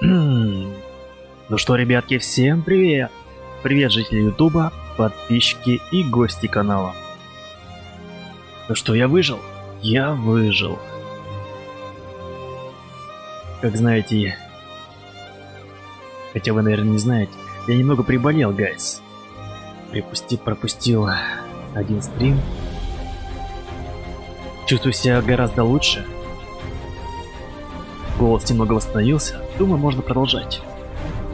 Ну что, ребятки, всем привет! Привет, жители Ютуба, подписчики и гости канала. Ну что, я выжил? Я выжил. Как знаете, хотя вы, наверное, не знаете, я немного приболел, гайс. Пропустил один стрим. Чувствую себя гораздо лучше. Голос немного восстановился. Думаю, можно продолжать.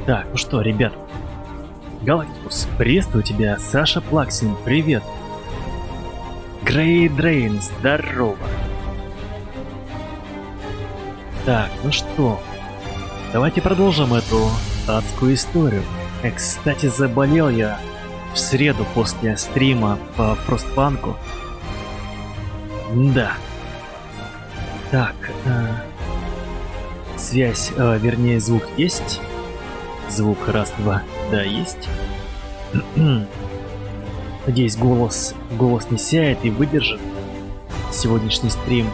Так, ну что, ребят. Галактикус, приветствую тебя. Саша Плаксин, привет. Грей Дрейн, здорово. Так, ну что, давайте продолжим эту адскую историю. Кстати, заболел я в среду после стрима по Фростпанку. Да. Так, связь, вернее, звук есть. Звук раз, два, да, есть. Надеюсь, голос не сяет и выдержит сегодняшний стрим.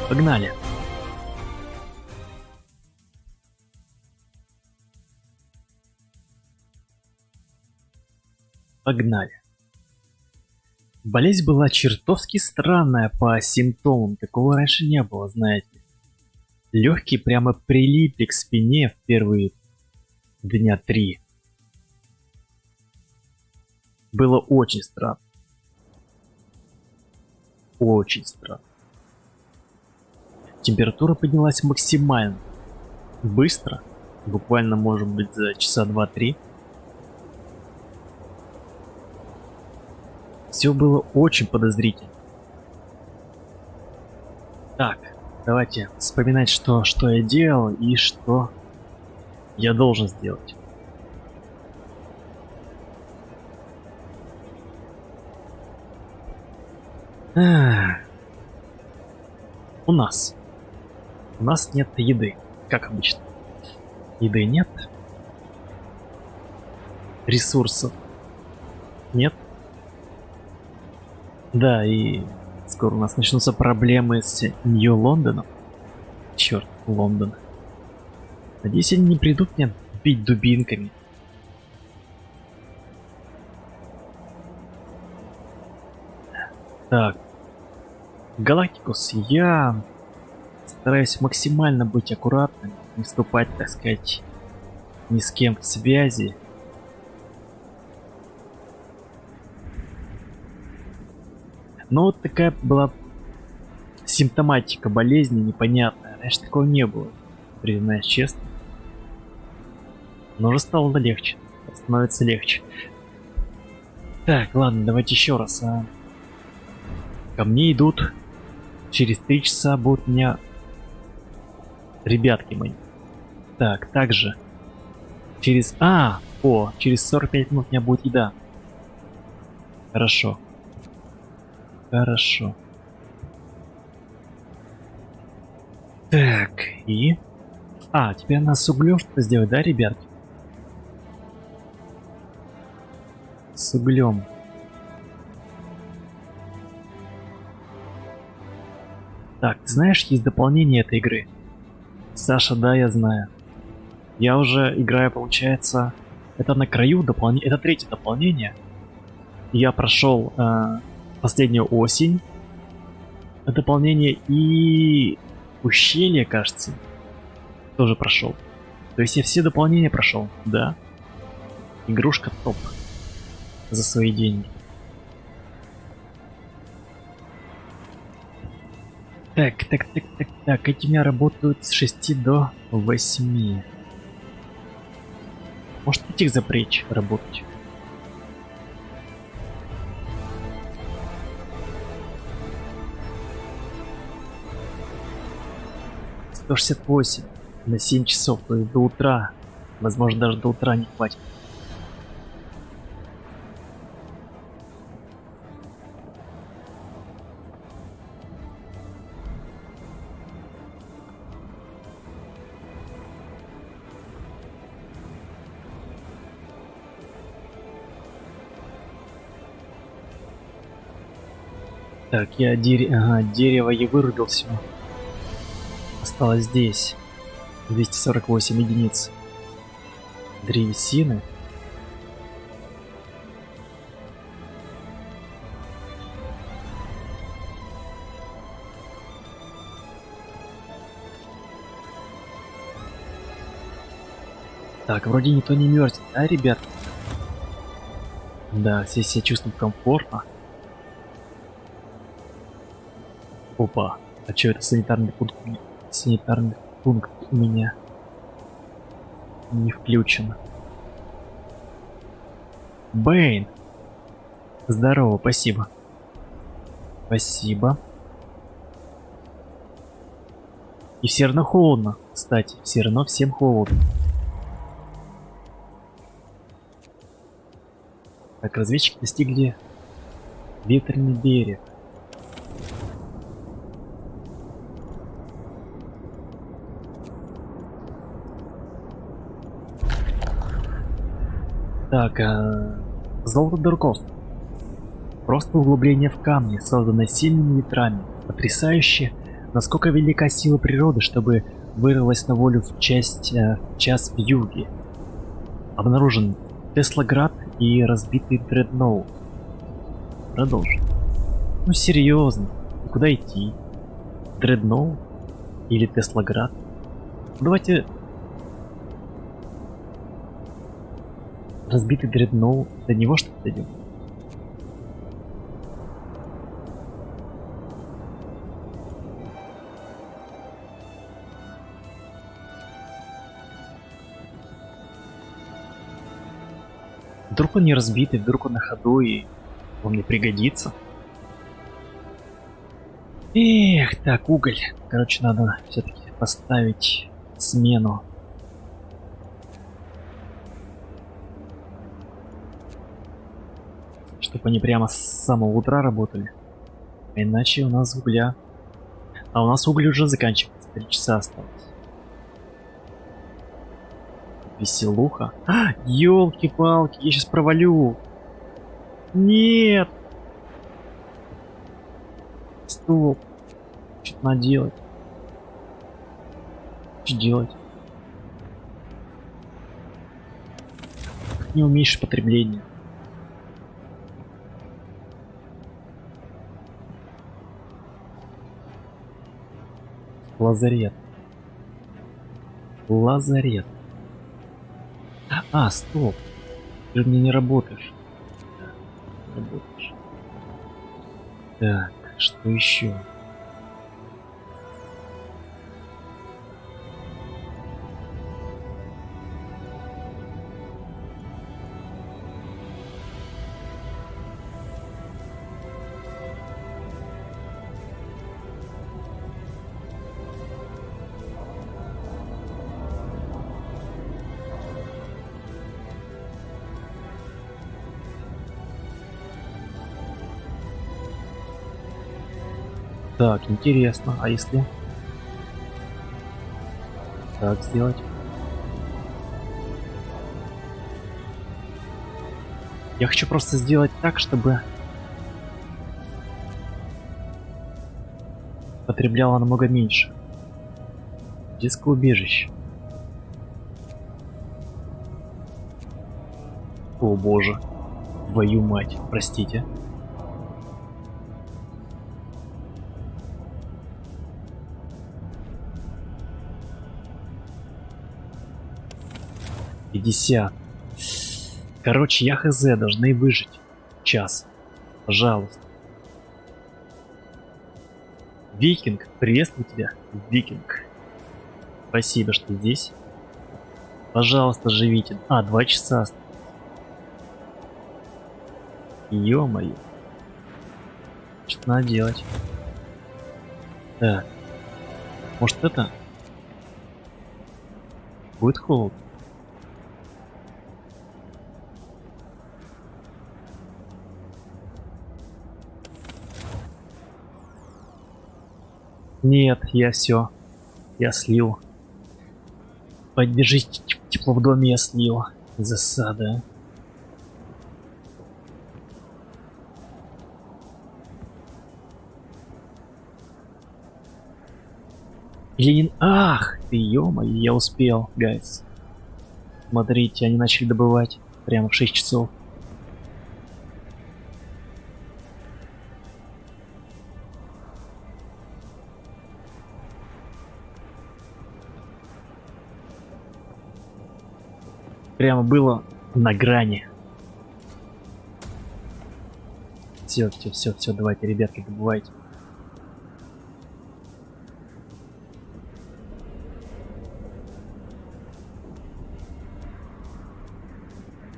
Погнали. Погнали. Болезнь была чертовски странная по симптомам, такого раньше не было, знаете. Легкие прямо прилипли к спине в первые дня 3. Было очень странно. Очень странно. Температура поднялась максимально. Быстро. Буквально, может быть, за часа 2-3. Все было очень подозрительно. Так, давайте вспоминать, что я делал и что я должен сделать. У нас нет еды, как обычно. Еды нет. Ресурсов нет. Да, и скоро у нас начнутся проблемы с Нью-Лондоном. Черт, Лондон. Надеюсь, они не придут меня бить дубинками. Так. Галактикус, я стараюсь максимально быть аккуратным, не вступать, так сказать, ни с кем в связи. Но вот такая была симптоматика болезни непонятная. Раньше такого не было, признаюсь честно. Но уже стало легче. Становится легче. Так, ладно, давайте еще раз. Ко мне идут. Через 3 часа будут меня ребятки мои. Так, также. Через 45 минут у меня будет еда. Хорошо. Хорошо. Так, и... теперь надо с углем что-то сделать, да, ребят? С углем. Так, ты знаешь, есть дополнение этой игры? Саша, да, я знаю. Я уже играю, получается... Это на краю дополнение. Это 3-е дополнение. Я прошел последнюю осень. Дополнение и... Ущелье, кажется. Тоже прошел. То есть я все дополнения прошел, да. Игрушка топ. За свои деньги. Так, эти у меня работают с 6 до 8. Может этих запречь работать? $168 на 7 часов, то есть до утра. Возможно, даже до утра не хватит. Так, я дерево и вырубил все. Осталось здесь. 248 единиц древесины. Так, вроде никто не мерзнет, а, ребят? Да, все себя чувствуют комфортно. Опа, а чё это санитарный пункт? Санитарный пункт у меня не включен. Бэйн! Здорово, спасибо. Спасибо. И все равно холодно, кстати, все равно всем холодно. Так, разведчики достигли ветреный берег. Так, золото дурков. Просто углубление в камне, созданное сильными ветрами. Потрясающе, насколько велика сила природы, чтобы вырвалась на волю в час в юге. Обнаружен Теслоград и разбитый Дредноут. Продолжим. Ну серьезно, куда идти? Дредноут или Теслоград? Давайте... Разбитый Дредноут, до него что-то дойдем. Вдруг он не разбитый, вдруг он на ходу и он мне пригодится. Эх, так, уголь. Короче, надо все-таки поставить смену. Чтобы они прямо с самого утра работали. А иначе у нас угля... А у нас уголь уже заканчивается. 3 часа осталось. Веселуха. Ёлки-палки, я сейчас провалю. Нет. Стоп. Что-то надо делать. Что делать? Как не уменьшить потребление? Лазарет. Лазарет. А, стоп. Ты же мне не работаешь. Да, не работаешь. Так, что еще? Так, интересно, а если так сделать? Я хочу просто сделать так, чтобы потребляло намного меньше. Детское убежище. О боже. Твою мать, простите. $50. Короче, я хз, должны выжить. Час. Пожалуйста. Викинг, приветствую тебя, Викинг. Спасибо, что здесь. Пожалуйста, живите. 2 часа. Ё-моё. Что надо делать? Так. Может это? Будет холод. Нет, я все. Я слил. Поддержите тепло в доме, я слил. Засада. Ленин... Ах, ты ё-моё, я успел, гайс. Смотрите, они начали добывать прямо в 6 часов. Прямо было на грани. Все, давайте, ребятки, добывайте.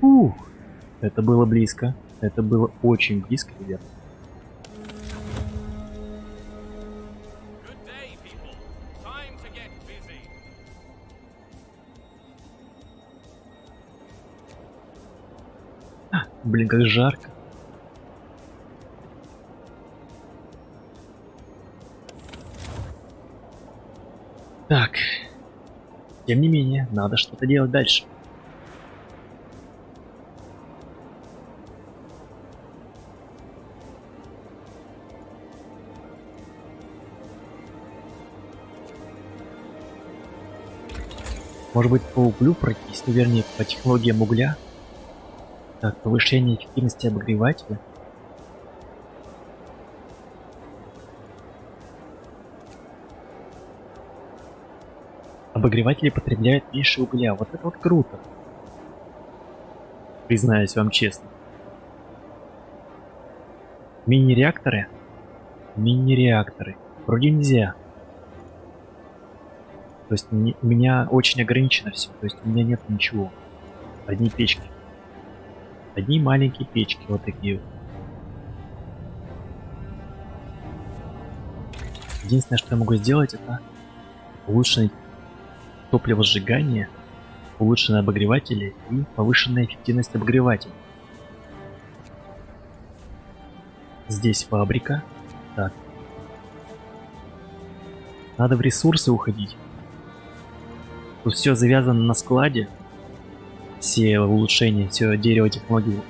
Ух, это было близко. Это было очень близко, ребят. Good day, people. Time to get busy. Блин, как жарко. Так. Тем не менее, надо что-то делать дальше. Может быть, по углю пройтись, ну, вернее, по технологиям угля. Так, повышение эффективности обогревателя. Обогреватели потребляют меньше угля. Вот это вот круто. Признаюсь вам честно. Мини-реакторы? Мини-реакторы. Вроде нельзя. То есть у меня очень ограничено все. То есть у меня нет ничего. Одни печки. Одни маленькие печки. Вот такие вот. Единственное, что я могу сделать, это улучшенное топливосжигание, улучшенные обогреватели и повышенная эффективность обогревателя. Здесь фабрика. Так. Надо в ресурсы уходить. Тут все завязано на складе. Все улучшения, все дерево технологий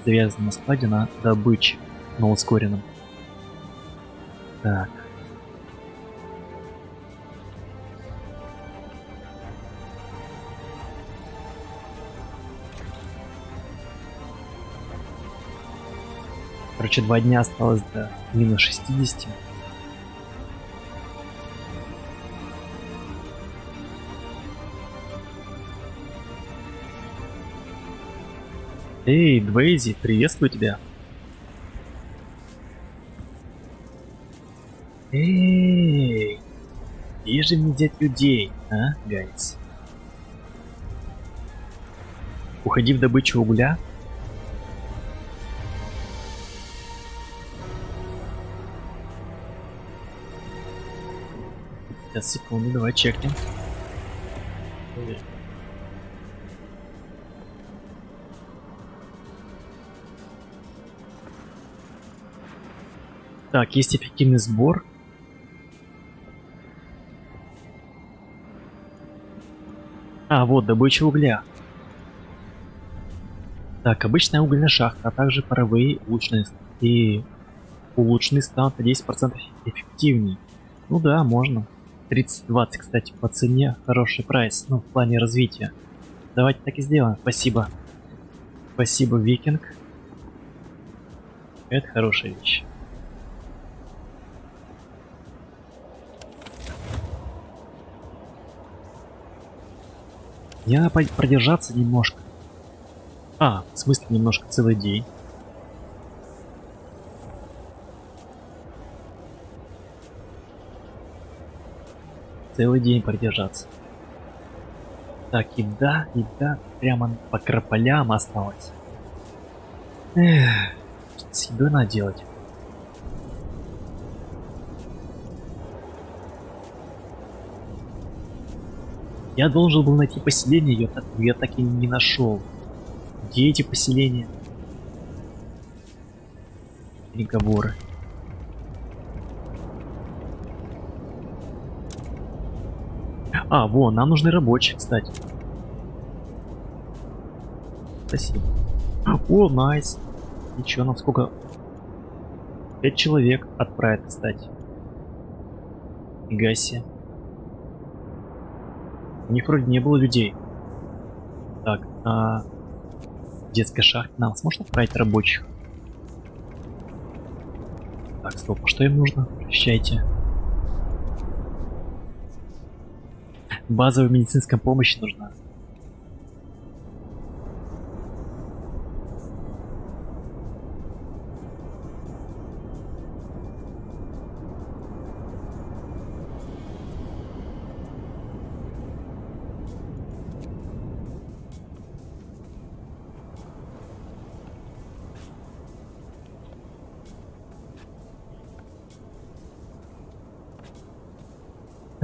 завязано на складе на добыче, на ускоренном. Так. Короче, 2 дня осталось до минус 60. Эй, Двейзи, приветствую тебя. Эй, где же мне взять людей, а, гайс? Уходи в добычу угля. Сейчас, секунду, давай чекнем. Так, есть эффективный сбор. А, вот, добыча угля. Так, обычная угольная шахта, а также паровые улучшенные станут на 10% эффективнее. Ну да, можно. 30-20, кстати, по цене хороший прайс, ну, в плане развития. Давайте так и сделаем. Спасибо. Спасибо, Викинг. Это хорошая вещь. Мне надо продержаться немножко. А, в смысле немножко, целый день. Целый день продержаться. Так, еда прямо по крополям осталось. Эх, что с едой надо делать? Я должен был найти поселение, я так и не нашел. Где эти поселения? Переговоры. А, вон, нам нужны рабочие, кстати. Спасибо. О, найс. Ничего, нам сколько? 5 человек отправят, кстати. Фига себе. У них вроде не было людей. Так, детская шахта. Нам сможет отправить рабочих? Так, стоп, а что им нужно? Прощайте. Базовая медицинская помощь нужна.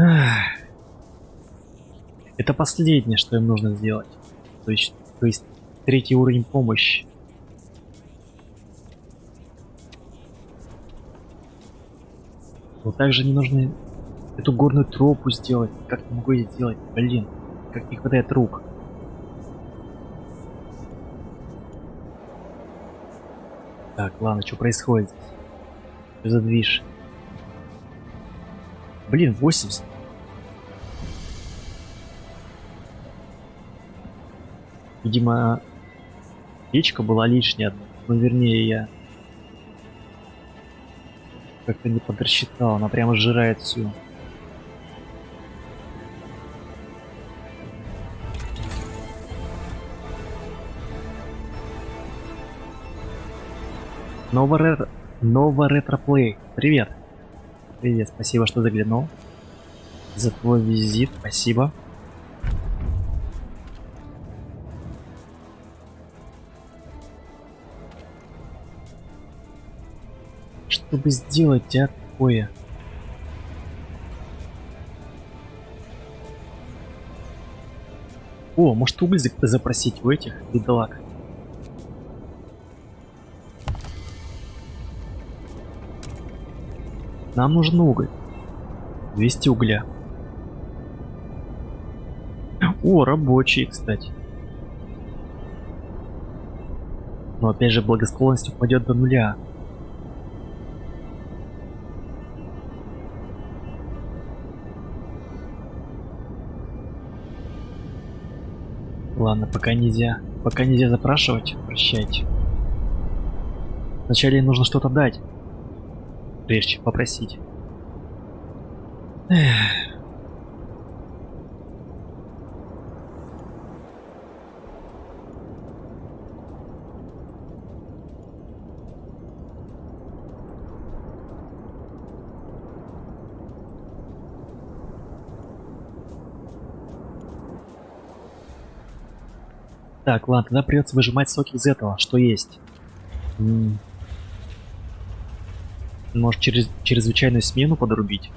Ах. Это последнее, что им нужно сделать. То есть третий уровень помощи. Но также не нужно эту горную тропу сделать. Как я могу ее сделать? Блин, как не хватает рук. Так, ладно, что происходит здесь? Что за движ? Блин, 80. Видимо, печка была лишняя. Ну, вернее, я как-то не подрасчитал. Она прямо сжирает всю. Новый ретроплей. Привет. Привет, спасибо, что заглянул. За твой визит, спасибо. Чтобы сделать, а, такое? О, может уголь запросить у этих бедолаг? Нам нужен уголь. 200 угля. О, рабочие, кстати. Но опять же, благосклонность упадет до нуля. Ладно, пока нельзя. Пока нельзя запрашивать, прощайте. Вначале нужно что-то дать, прежде чем попросить. Эх. Так, ладно, тогда придется выжимать соки из этого, что есть. Может, через чрезвычайную смену подрубить?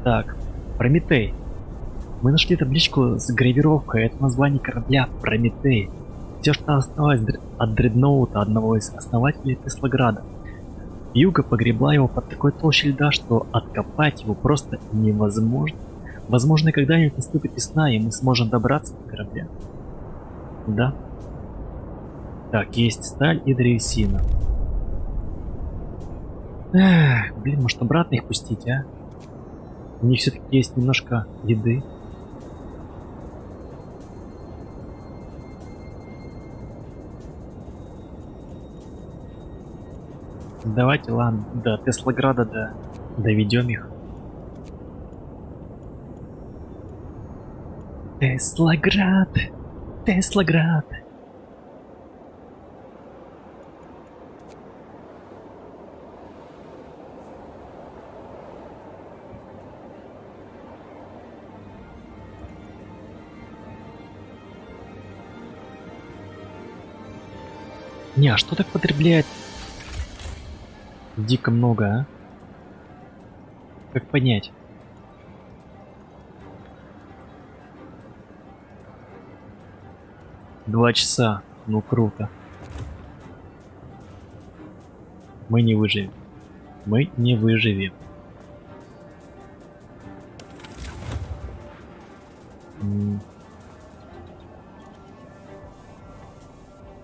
Так, Прометей. Мы нашли табличку с гравировкой. Это название корабля Прометей. Все, что осталось от дредноута, одного из основателей Теслограда. Юга погребла его под такой толщей льда, что откопать его просто невозможно. Возможно, когда-нибудь наступит весна, и мы сможем добраться до корабля. Да. Так, есть сталь и древесина. Эх, блин, может обратно их пустить, а? У них все-таки есть немножко еды. Давайте, ладно, до Теслограда доведем их. Теслоград! Теслоград! Не, а что так потребляет? Дико много, а? Как понять? Два часа. Ну круто. Мы не выживем. Мы не выживем.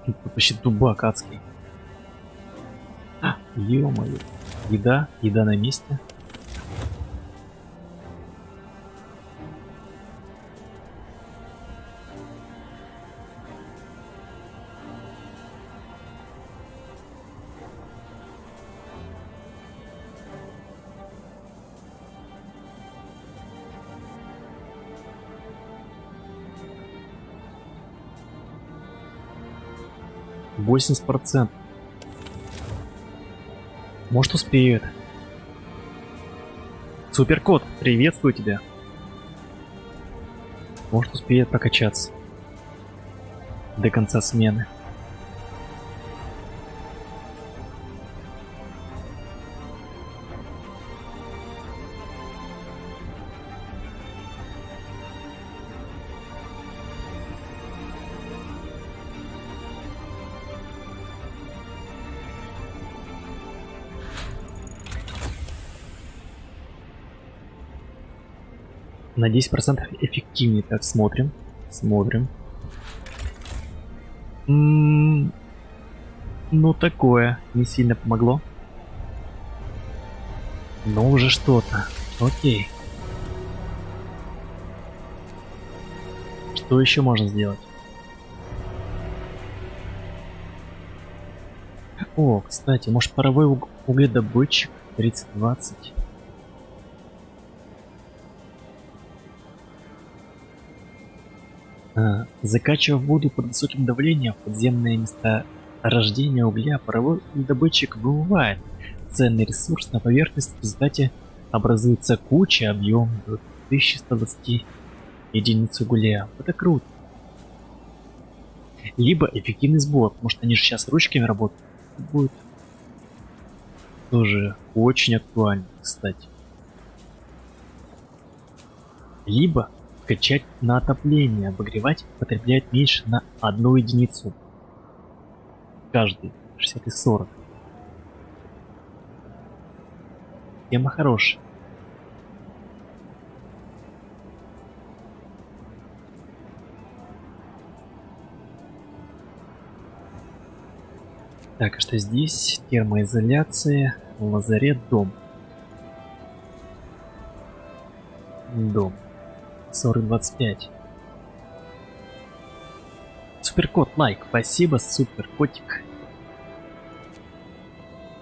Тут вообще дубак адский. Ё-моё. еда на месте. %80. Может, успеет. Суперкот, приветствую тебя. Может, успеет прокачаться до конца смены. На 10% эффективнее. Так, смотрим. Смотрим. Ну, такое. Не сильно помогло. Но уже что-то. Окей. Что еще можно сделать? О, кстати, может паровой угледобытчик 30-20. Закачивая воду под высоким давлением в подземное месторождение угля, паровой угледобытчик выбывает ценный ресурс на поверхность. В результате образуется куча объемом до 1120 единиц угля. Это круто. Либо эффективный сбор, потому что они же сейчас ручками работают. Будет тоже очень актуально, кстати. Либо качать на отопление, обогревать потребляет меньше на 1 единицу. Каждый 60 и 40. Тема хорошая. Так, а что здесь? Термоизоляция, лазарет, дом. Дом. 40-25. Суперкот, лайк. Спасибо, суперкотик.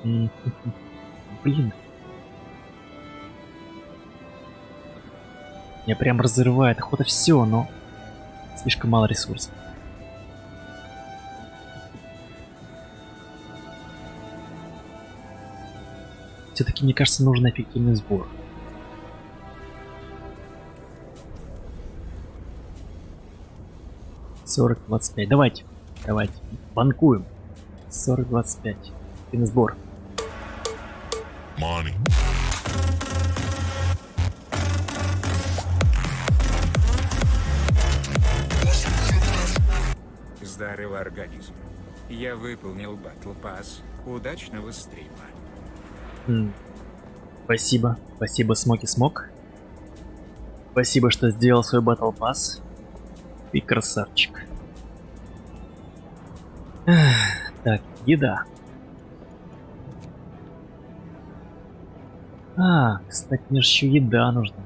Блин. Меня прям разрывает охота все, но слишком мало ресурсов. Все-таки, мне кажется, нужен эффективный сбор. $40-25. Давайте. Банкуем. 40-25. Эффективный сбор. Money. Здорово, организм. Я выполнил Battle Pass. Удачного стрима. Спасибо. Спасибо, Смоки Смок. Спасибо, что сделал свой Battle Pass. Ты красавчик. Так, еда. Кстати, мне же еще еда нужна.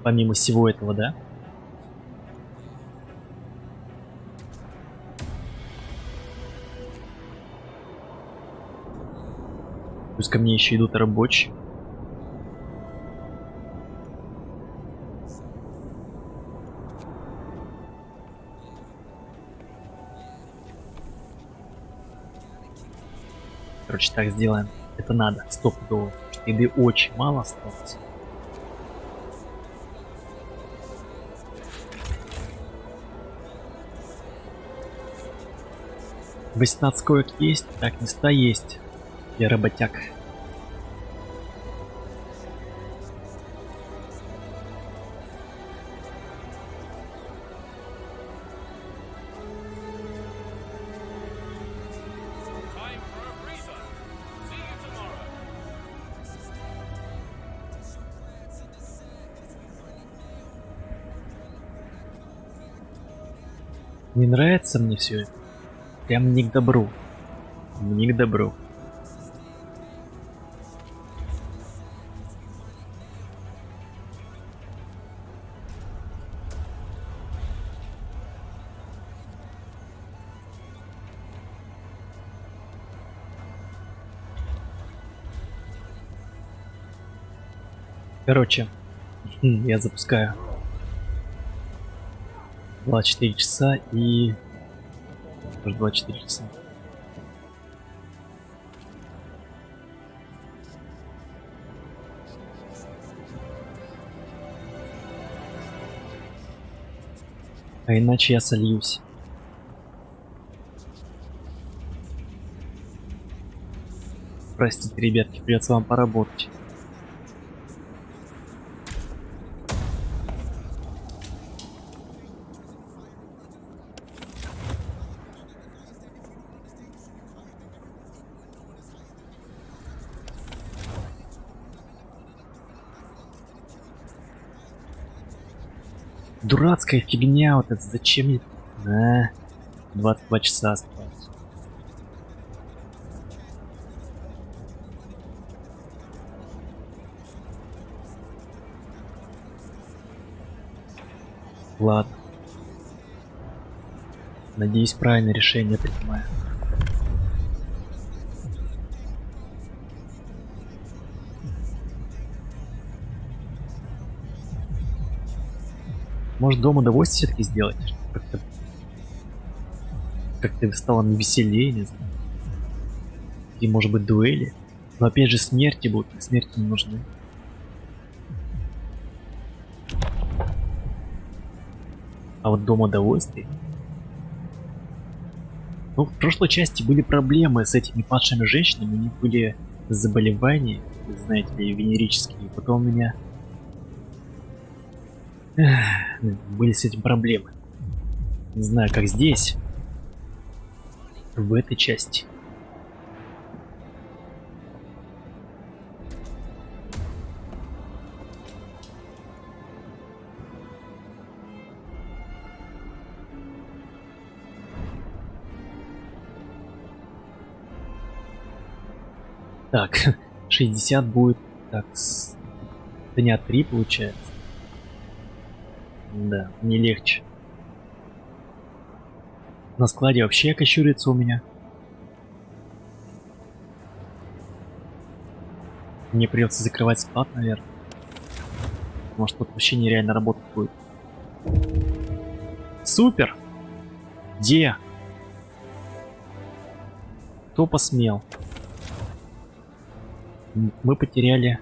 Помимо всего этого, да? Плюс ко мне еще идут рабочие. Короче, так сделаем. Это надо. $100. Потому что еды очень мало осталось. $18 коек есть. Так, места есть. Для работяг. Time for a breather. See you tomorrow. Не нравится мне все это. Прям не к добру. Не к добру. Короче, я запускаю 24 часа и... Тоже 24 часа. А иначе я сольюсь. Простите, ребятки, придется вам поработать. Дурацкая фигня вот это, зачем мне... 22 часа осталось. Ладно. Надеюсь, правильное решение принимаю. Может, дом удовольствия все-таки сделать? Как-то стало не веселее, не знаю. И может быть дуэли. Но опять же смерти будут, смерти не нужны. А вот дом удовольствий. Ну, в прошлой части были проблемы с этими падшими женщинами, у них были заболевания, знаете ли, венерические. И потом у меня были с этим проблемы. Не знаю, как здесь. В этой части. Так, 60 будет, так, дня 3 получается. Да, не легче. На складе вообще кощурится у меня. Мне придется закрывать склад, наверное. Может, тут вообще нереально работать будет. Супер! Где? Кто посмел? Мы потеряли...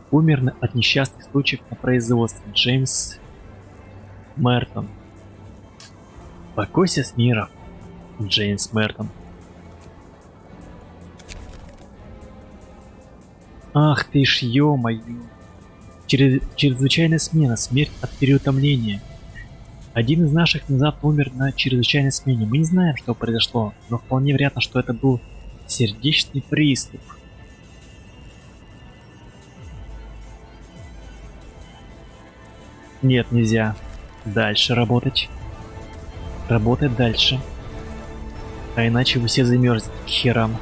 Умер от несчастных случаев на производстве. Джеймс Мертон. Покойся с миром, Джеймс Мертон. Ах ты ж, ё-моё. Чрезвычайная смена. Смерть от переутомления. Один из наших внезапно умер на чрезвычайной смене. Мы не знаем, что произошло, но вполне вероятно, что это был сердечный приступ. Нет, нельзя. Дальше работать. Работать дальше. А иначе вы все замерзнете к херам.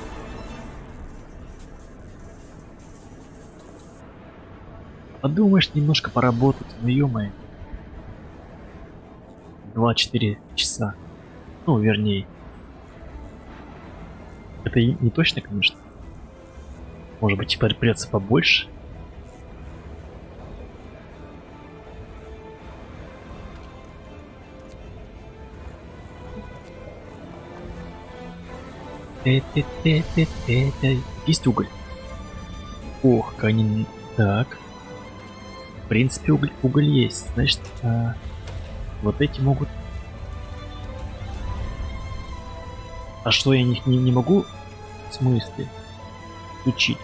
Подумаешь, немножко поработать, ну ё-моё. 24 часа. Ну, вернее. Это и не точно, конечно. Может быть, теперь придется побольше. Есть уголь. Ох, как они... Так. В принципе, уголь есть. Значит, вот эти могут... А что, я их не могу? В смысле? Включить.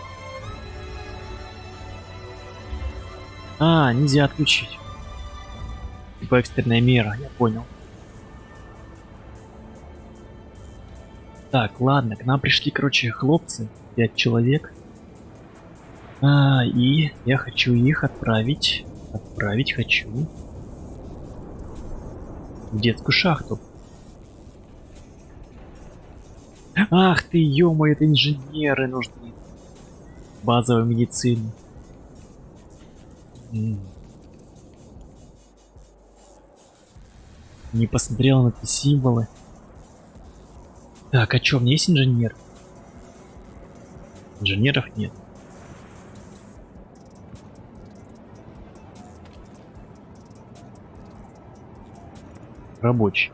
А, нельзя отключить. Типа экстренная мера, я понял. Так, ладно, к нам пришли, короче, хлопцы, 5 человек. И я хочу их отправить. Отправить хочу в детскую шахту. Ах ты, ё-моё, это инженеры нужны. Базовая медицина. Не посмотрел на эти символы. Так, а чё, у меня есть инженер? Инженеров нет. Рабочий.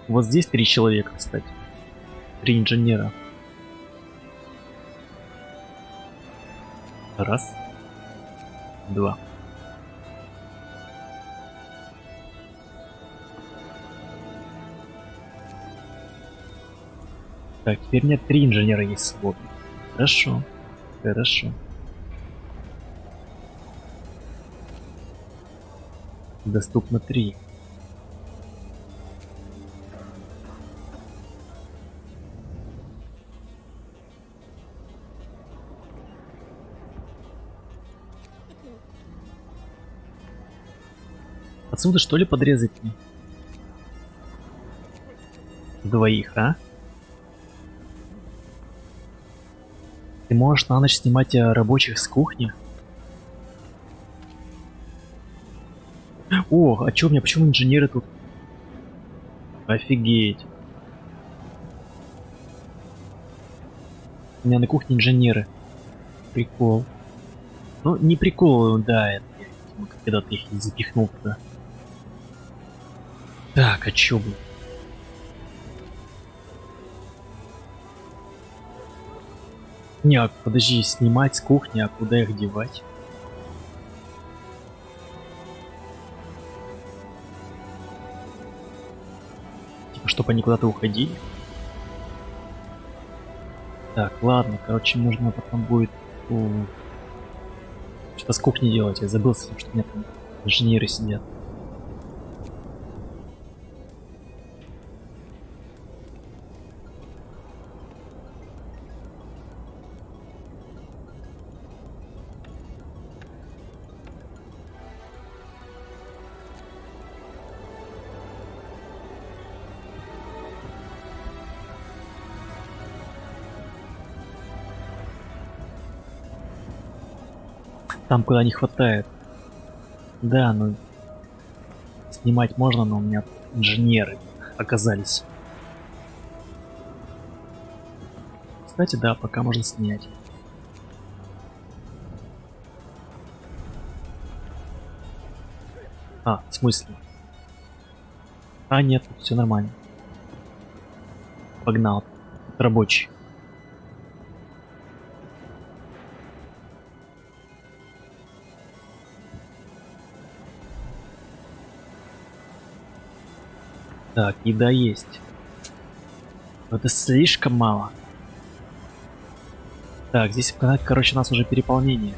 Вот здесь 3 человека, кстати. 3 инженера. Раз. Два. Так, теперь у меня 3 инженера есть свободно. Хорошо. Хорошо. Доступно 3. Отсюда что ли подрезать мне? Двоих, а? Ты можешь на ночь снимать рабочих с кухни? О, а чё у меня, почему инженеры тут? Офигеть. У меня на кухне инженеры. Прикол. Ну, не прикол, да, это я когда-то их запихнул туда. Так, а чё, блин? Не, а подожди, снимать с кухни, а куда их девать? Типа, чтобы они куда-то уходили? Так, ладно, короче, нужно потом будет что-то с кухни делать. Я забыл, что у меня там инженеры сидят. Там, куда не хватает. Да, ну... Снимать можно, но у меня инженеры оказались. Кстати, да, пока можно снять. А, в смысле? А, нет, все нормально. Погнал. Рабочий. Так, еда есть. Но это слишком мало. Так, здесь, короче, у нас уже переполнение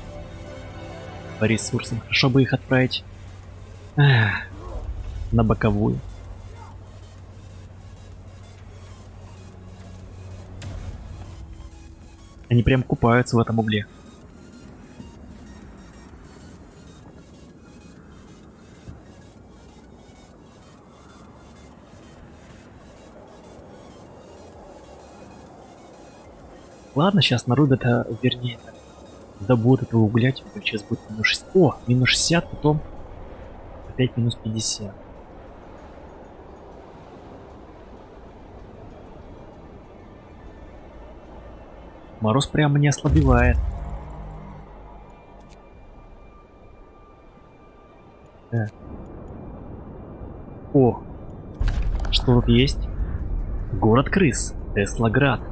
по ресурсам. Хорошо бы их отправить на боковую. Они прям купаются в этом угле. Ладно, сейчас народ это, вернее, добудут этого угля, теперь сейчас будет минус 60. О, минус 60, потом опять минус 50. Мороз прямо не ослабевает. Так. О, что тут есть? Город крыс, Теслоград.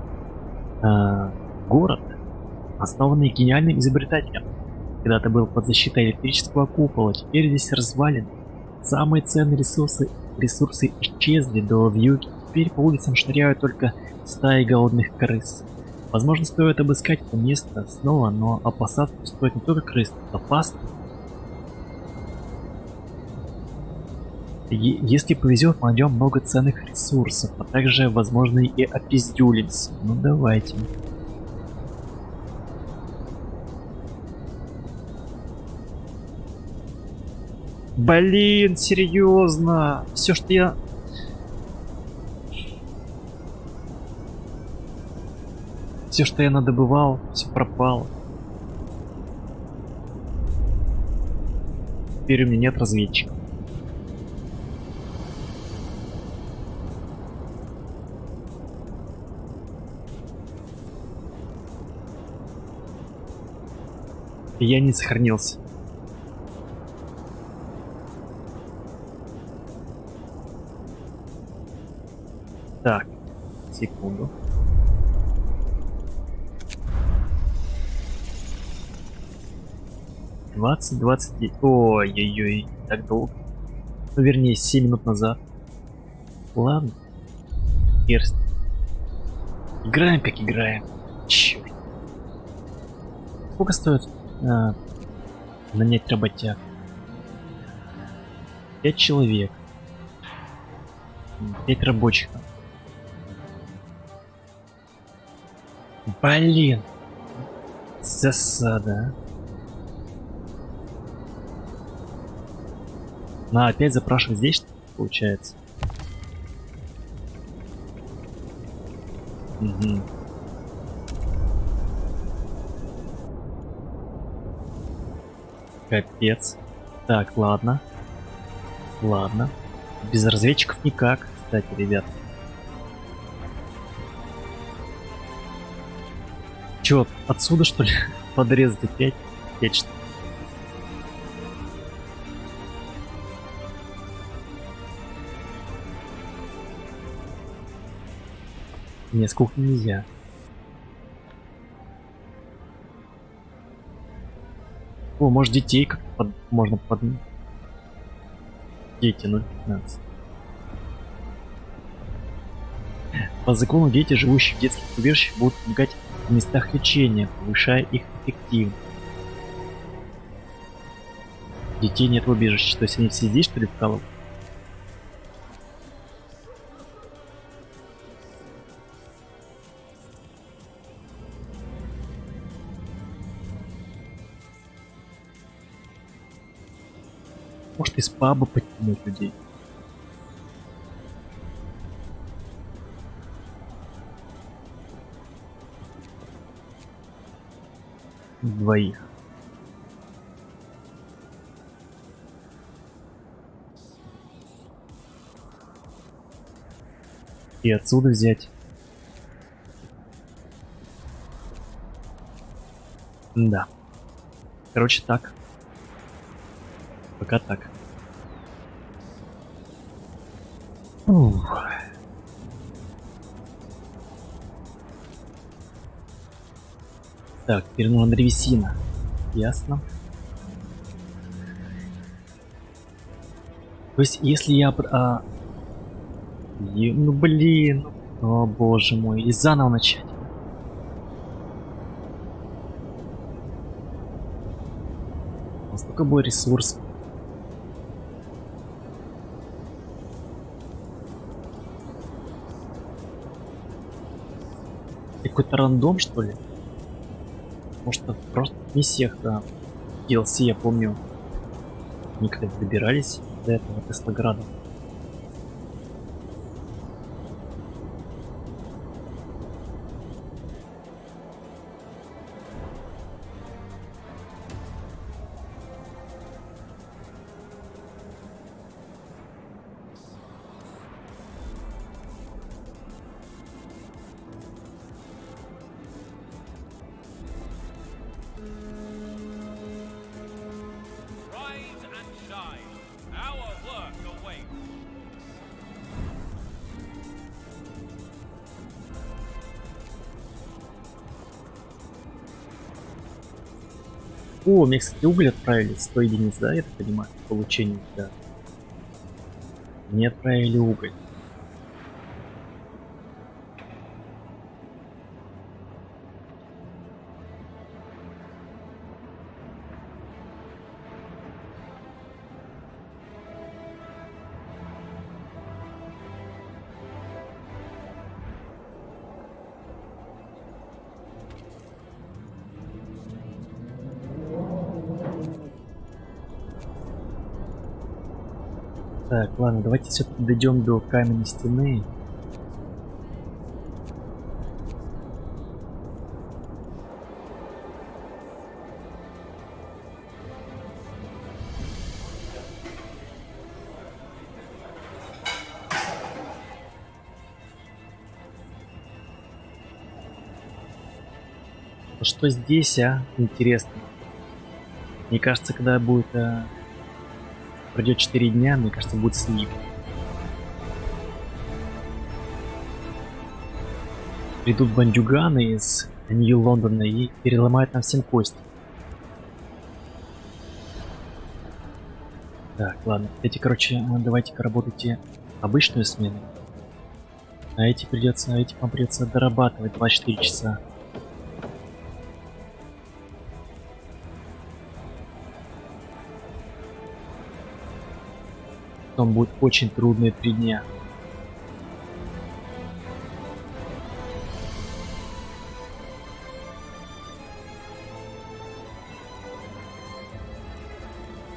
Город, основанный гениальным изобретателем. Когда-то был под защитой электрического купола, теперь здесь развалин. Самые ценные ресурсы исчезли до вьюги. Теперь по улицам шныряют только стаи голодных крыс. Возможно, стоит обыскать это место снова, но опасаться стоит не только крыс, но опасно. Если повезет, мы найдем много ценных ресурсов, а также, возможно, и опиздюлимся. Ну давайте. Блин, серьезно. Все, что я... Все, что я надобывал, все пропало. Теперь у меня нет разведчика. И я не сохранился. Так, секунду. Двадцать. Ой-ой-ой, так долго. Ну, вернее, 7 минут назад. Ладно. Перст. Играем, как играем. Черт. Сколько стоит нанять работяг? 5 человек. 5 рабочих. Блин. Засада. На, опять запрашивать здесь, что ли, получается? Угу. Капец. Так, ладно. Ладно. Без разведчиков никак, кстати, ребят. Чё, отсюда, что ли? Подрезать опять? Опять что ли? Не, с кухни нельзя. О, может детей как можно под... Дети 0,15. По закону дети, живущие в детских убежищах, будут помогать в местах лечения, повышая их эффективность. Детей нет в убежище, то есть они все здесь, что ли, вкалывают? Может, из паба подтянуть людей? Двоих. И отсюда взять. Да. Короче, так. Пока так. Ух. Так, теперь нужна древесина. Ясно. То есть, если я... ну блин. О боже мой. И заново начать. Сколько будет ресурс? Какой-то рандом, что ли? Может, это просто в миссиях, да. DLC, я помню. Никогда не добирались до этого Теслограда. Rise and shine. Our work awaits. О, мне, кстати, уголь отправили. 100 единиц, да, я так понимаю, получение, да. Мне отправили уголь. Так, ладно, давайте все-таки дойдем до каменной стены. Что здесь, а? Интересно. Мне кажется, когда будет... пройдет 4 дня, мне кажется, будет слив. Придут бандюганы из Нью-Лондона и переломают нам всем кости. Так, ладно. Эти, короче, давайте-ка работайте обычную смену. А эти вам придется дорабатывать 24 часа. Потом будет очень трудные 3 дня.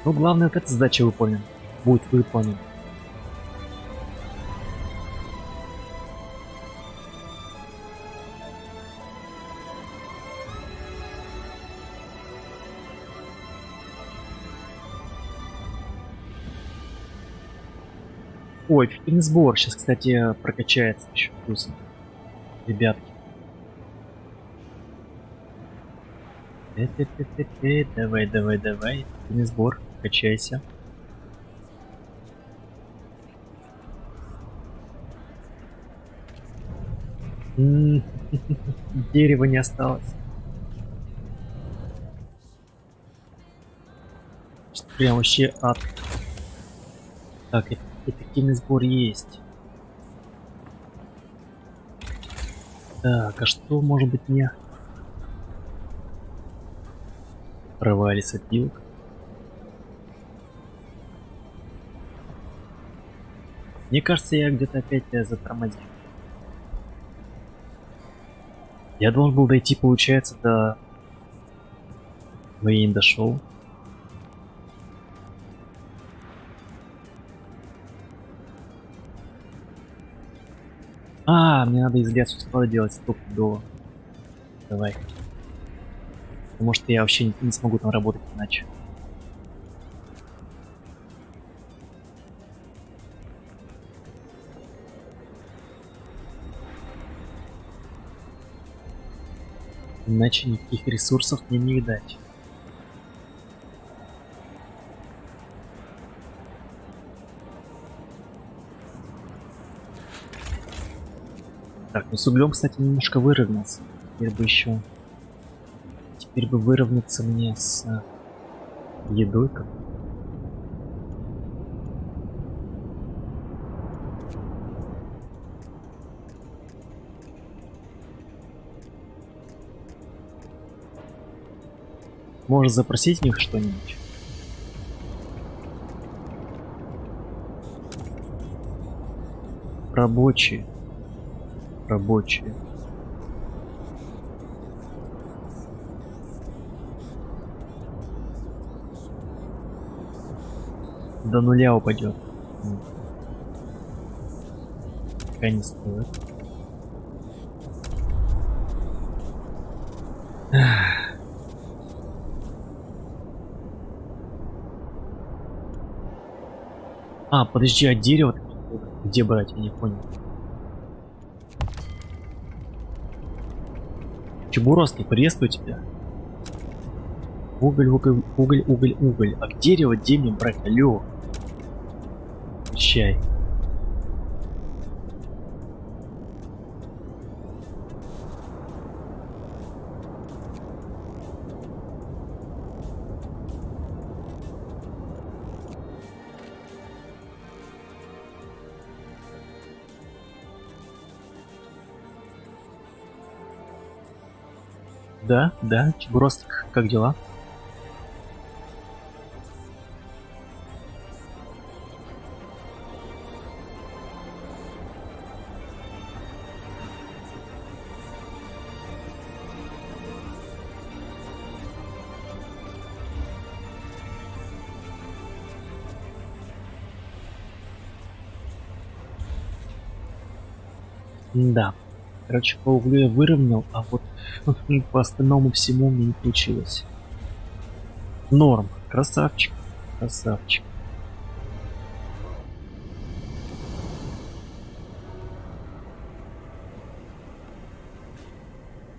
Но главное, вот эта задача выполнена. Будет выполнена. Ой, эффективный сбор. Сейчас, кстати, прокачается еще плюсом. Ребятки. Давай, давай, давай. Эффективный сбор. Качайся. Дерева не осталось. Прям вообще ад. Так, эффективный сбор есть. Так, а что может быть мне? Провалится лесопилка. Мне кажется, я где-то опять затормозил. Я должен был дойти, получается, до... Но я не дошел. Мне надо изоляцию склада делать только до... Давай. Потому что я вообще не смогу там работать иначе. Иначе никаких ресурсов мне не видать. Так, ну с углем, кстати, немножко выровнялся. Теперь бы еще... Теперь бы выровняться мне с едой как. Может запросить у них что-нибудь? Рабочие. Рабочие. До нуля упадет. Пока не стоит. Подожди, а дерево где брать? Я не понял. Чебурашки, приветствую тебя. Уголь, уголь, уголь, уголь, уголь. А дерево где мне брать? Алло. Чай. Да, Чебурастик, как дела? Да. Короче, по углу я выровнял, а вот по остальному всему у меня не получилось. Норм. Красавчик. Красавчик.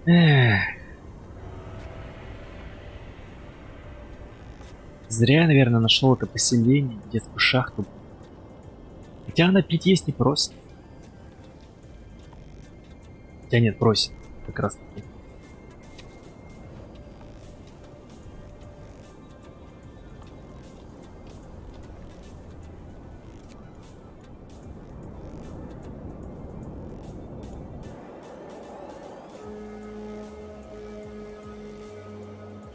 Эх. Зря, наверное, нашел это поселение, детскую шахту. Хотя напить есть не просит. Хотя нет, просит. Как раз таки.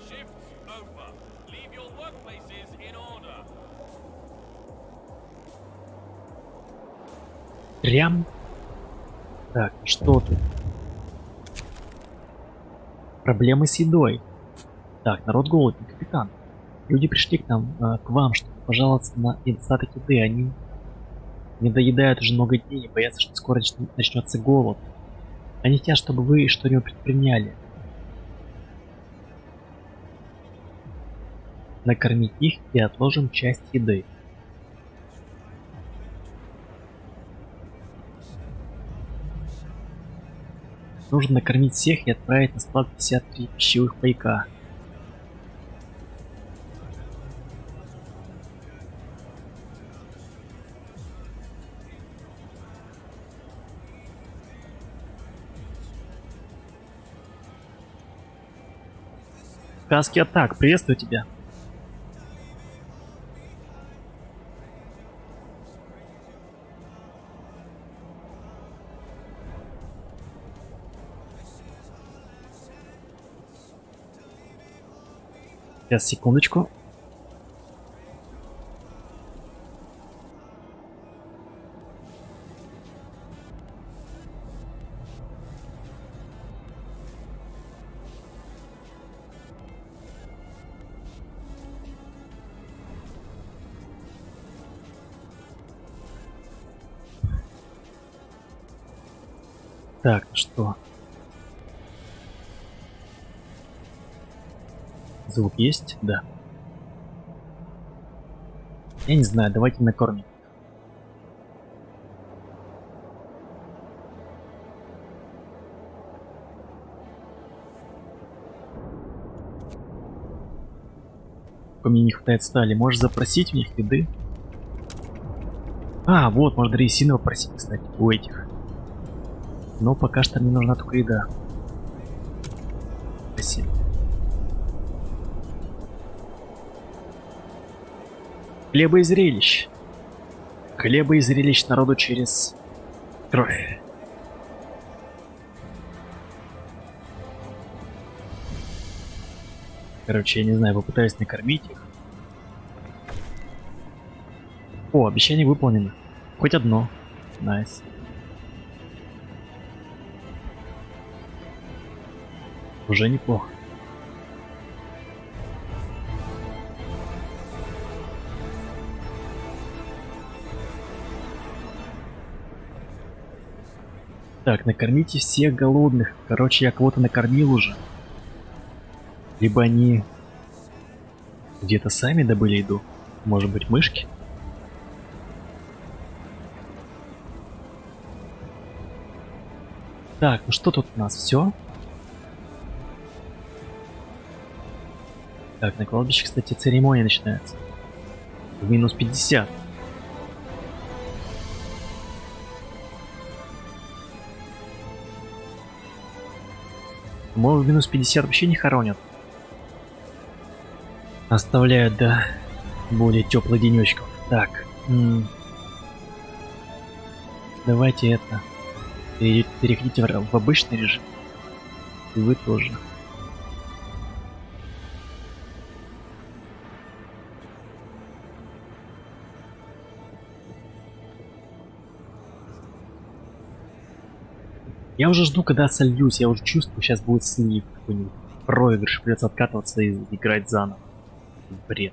Shifts over. Leave your workplaces in order. Прям. Так, что тут? Проблемы с едой. Так, народ голодный, капитан. Люди пришли к нам, к вам, чтобы пожаловаться на недостаток еды. Они не доедают уже много дней и боятся, что скоро начнется голод. Они хотят, чтобы вы что-нибудь предприняли. Накормить их и отложим часть еды. Нужно накормить всех и отправить на склад 53 пищевых пайка. Сказки атак, приветствую тебя. Сейчас, секундочку. Так, ну что? Звук есть? Да. Я не знаю, давайте накормим. Мне не хватает стали. Можешь запросить у них еды? А, вот, можно древесину попросить, кстати, у этих. Но пока что мне нужна только еда. Спасибо. Хлеба и зрелищ. Хлеба и зрелищ народу через кровь. Короче, я не знаю, попытаюсь накормить их. О, обещание выполнено. Хоть одно. Найс. Уже неплохо. Так, накормите всех голодных. Короче, я кого-то накормил уже. Либо они где-то сами добыли еду. Может быть, мышки? Так, ну что тут у нас? Все? Так, на кладбище, кстати, церемония начинается. В минус 50. По-моему, в минус 50 вообще не хоронят. Оставляют до более теплых денечков. Так. Давайте это. Переходите в обычный режим. И вы тоже. Я уже жду, когда сольюсь. Я уже чувствую, сейчас будет слив какой-нибудь. Проигрыш, придется откатываться и играть заново. Бред.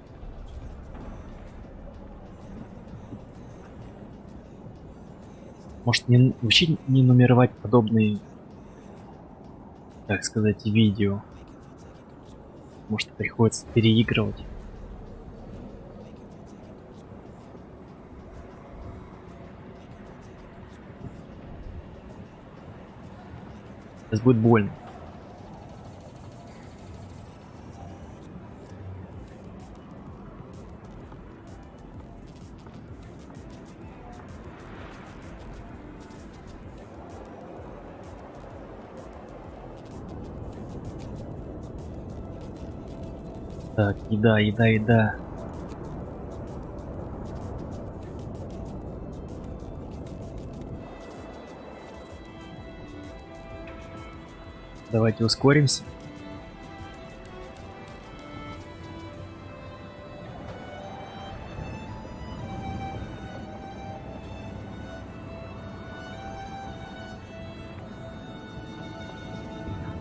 Может, вообще не нумеровать подобные, так сказать, видео. Может, приходится переигрывать. Сейчас будет больно. Так, еда, еда, еда. Давайте ускоримся.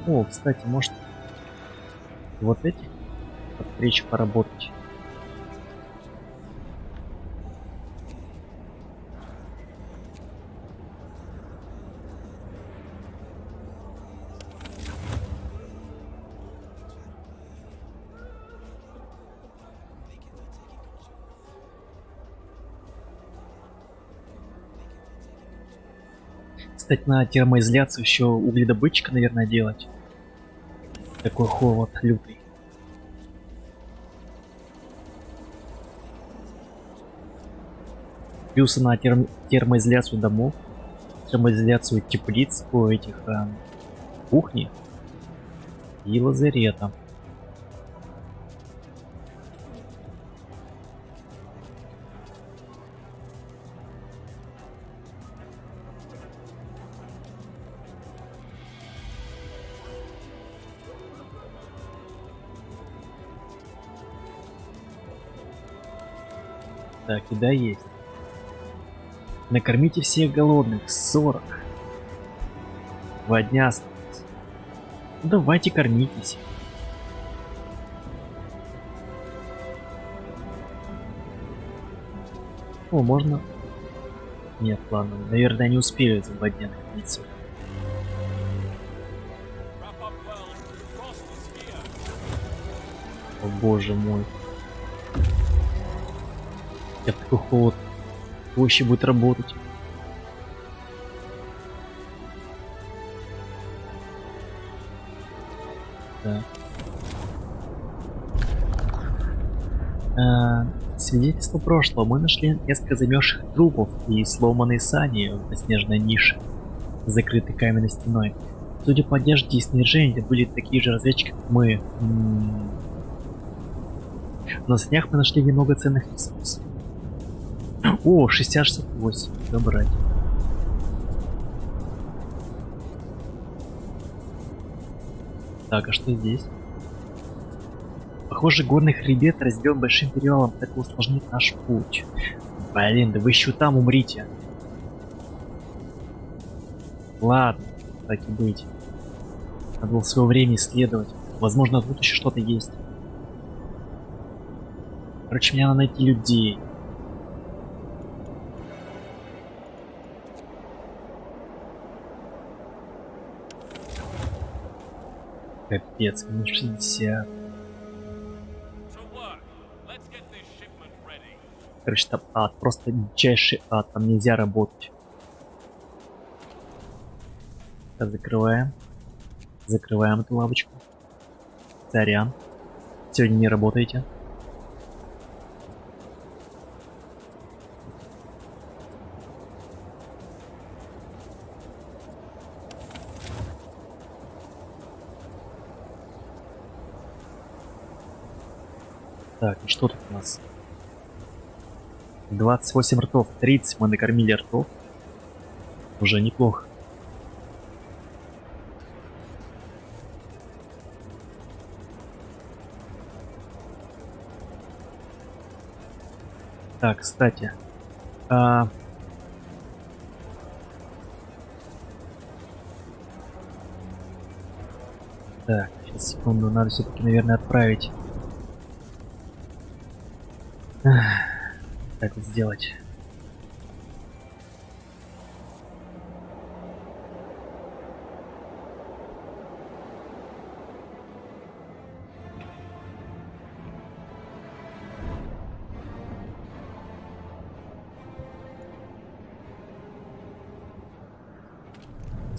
О, кстати, может вот этих встречу поработать. Кстати, на термоизоляцию еще угледобытчика, наверное, делать. Такой холод лютый. Плюс на термоизоляцию домов, термоизоляцию теплиц, у этих кухни и лазарета. Так, еда есть. Накормите всех голодных. 40. 2 дня осталось. Ну, давайте кормитесь. О, можно? Нет, ладно. Наверное, не успею за 2 дня накормиться. Wrap up well. Frost is here. О боже мой. Я такой холод. Проще будет работать. Да. Свидетельство прошлого. Мы нашли несколько замерзших трупов и сломанные сани в снежной нише, закрытой каменной стеной. Судя по одежде и снаряжению, это были такие же разведчики, как мы. На санях мы нашли немного ценных ресурсов. О, 60-68. Забрать. Так, а что здесь? Похоже, горный хребет разделен большим перевалом, так усложнит наш путь. Блин, да вы еще там умрите. Ладно, так и быть. Надо было в свое время исследовать. Возможно, тут еще что-то есть. Короче, мне надо найти людей. Капец, минус 60. To work. Let's get this shipment ready. Короче, там ад, просто дичайший ад, там нельзя работать. Так, закрываем. Закрываем эту лавочку. Сорян. Сегодня не работаете. Так, и что тут у нас? 28 ртов, 30 мы накормили ртов. Уже неплохо. Так, кстати. Так, сейчас, секунду, надо все-таки, наверное, отправить. Так вот сделать.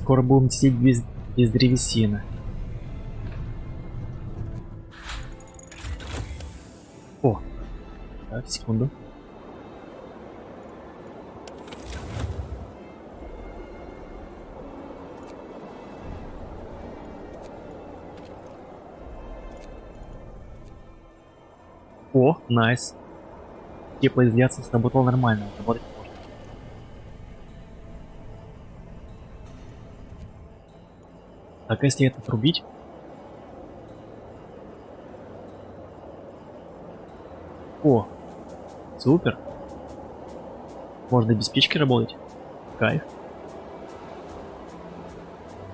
Скоро будем сидеть без древесины. О! Так, секунду. О, найс. Теплоизоляция сработала нормально. Работать можно. Так, а если это отрубить? О, супер. Можно без печки работать. Кайф.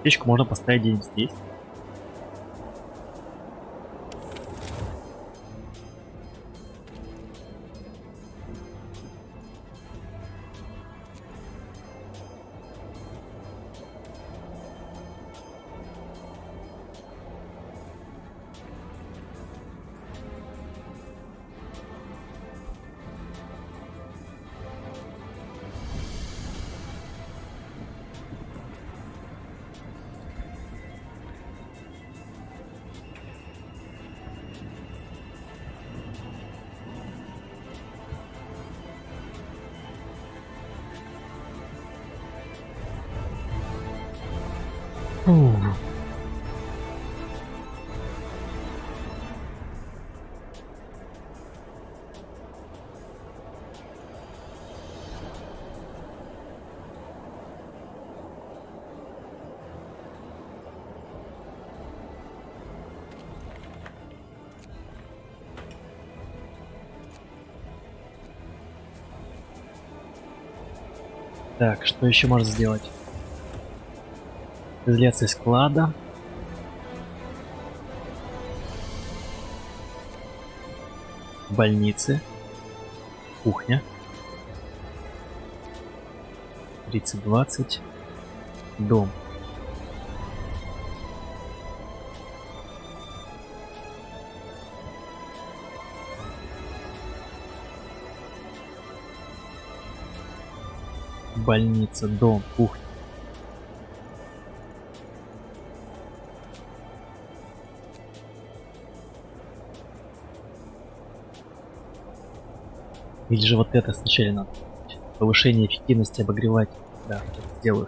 Печку можно поставить где-нибудь здесь. Фу. Так, что еще можно сделать? Изоляция склада. Больницы. Кухня. 30-20. Дом. Больница, дом, кухня. Или же вот это сначала надо. Повышение эффективности обогревать. Да, это сделаю.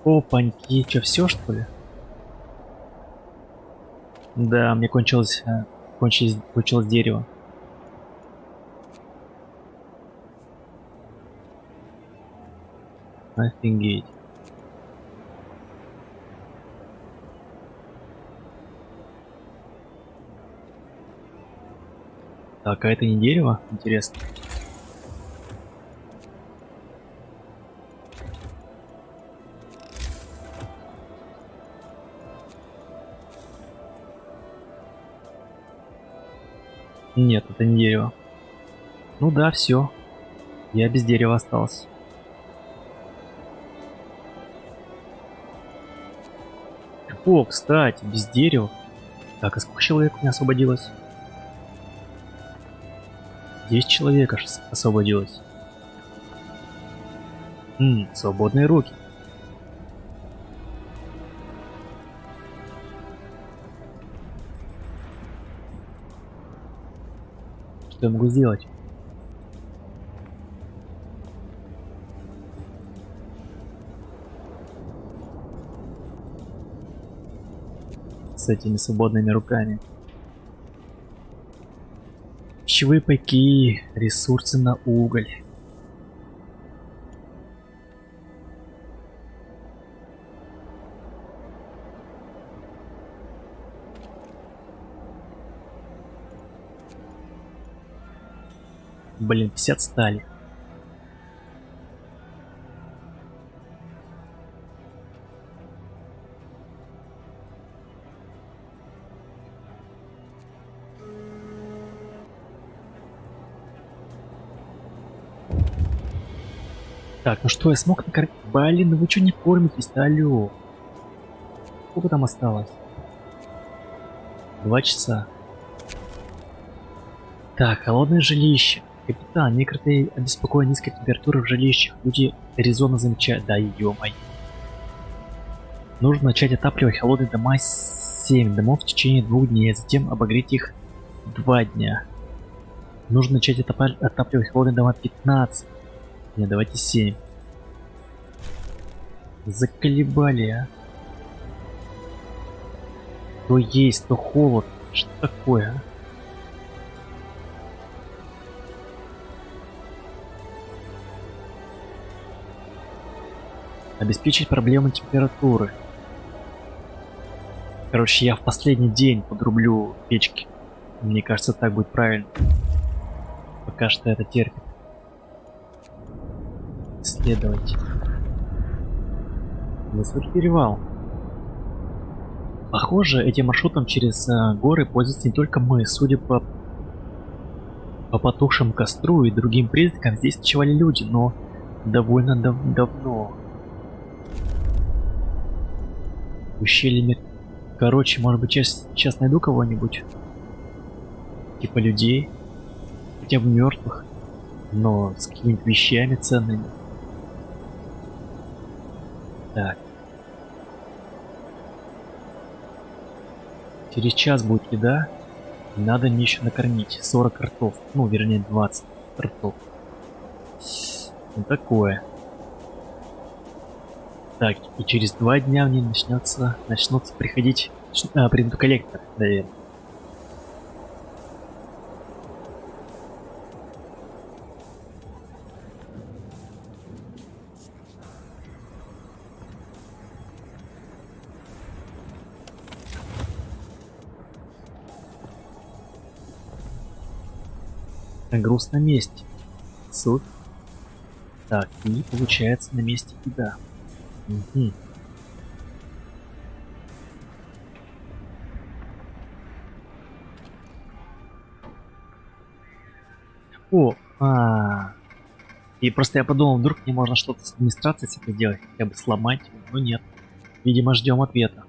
Опаньки, что что ли? Да, мне кончилось дерево. Офигеть. Так, а это не дерево? Интересно. Нет, это не дерево. Ну да, все. Я без дерева остался. О, кстати, без дерева. Так, а сколько человек у меня освободилось? 10 человек аж освободилось. Свободные руки. Что я могу сделать? С этими свободными руками. Пищевые пайки, ресурсы на уголь. Блин, 50 стали. Так, ну что, я смог накормить? Блин, ну вы что не кормитесь-то, алло? Сколько там осталось? 2 часа. Так, холодное жилище. Капитан, некоторые обеспокоены низкой температуры в жилищах. Люди резонно замечают. Да, ё-моё. Нужно начать отапливать холодные дома 7 домов в течение 2 дней, а затем обогреть их 2 дня. Нужно начать отапливать холодные дома 15. Не, давайте 7. Заколебали, а. То есть, то холод. Что такое, а? Обеспечить проблему температуры. Короче, я в последний день подрублю печки. Мне кажется, так будет правильно. Пока что это терпит. Исследовать. Высокий перевал. Похоже, этим маршрутом через горы пользуются не только мы. Судя по потухшему костру и другим признакам, здесь ночевали люди, но довольно давно. Ущельями. Короче, может быть, сейчас найду кого-нибудь. Типа людей. Хотя бы мертвых. Но с какими-то вещами ценными. Так. Через час будет еда. Надо мне еще накормить 40 ртов. Ну, вернее, 20 ртов. Ну, такое. Так, и через 2 дня мне начнутся приходить... придут коллекторы, наверное. Груз на месте. Суд. Так, и получается на месте еда. Угу. И просто я подумал, вдруг мне можно что-то с администрацией с этим делать, хотя бы сломать, но нет. Видимо, ждем ответа.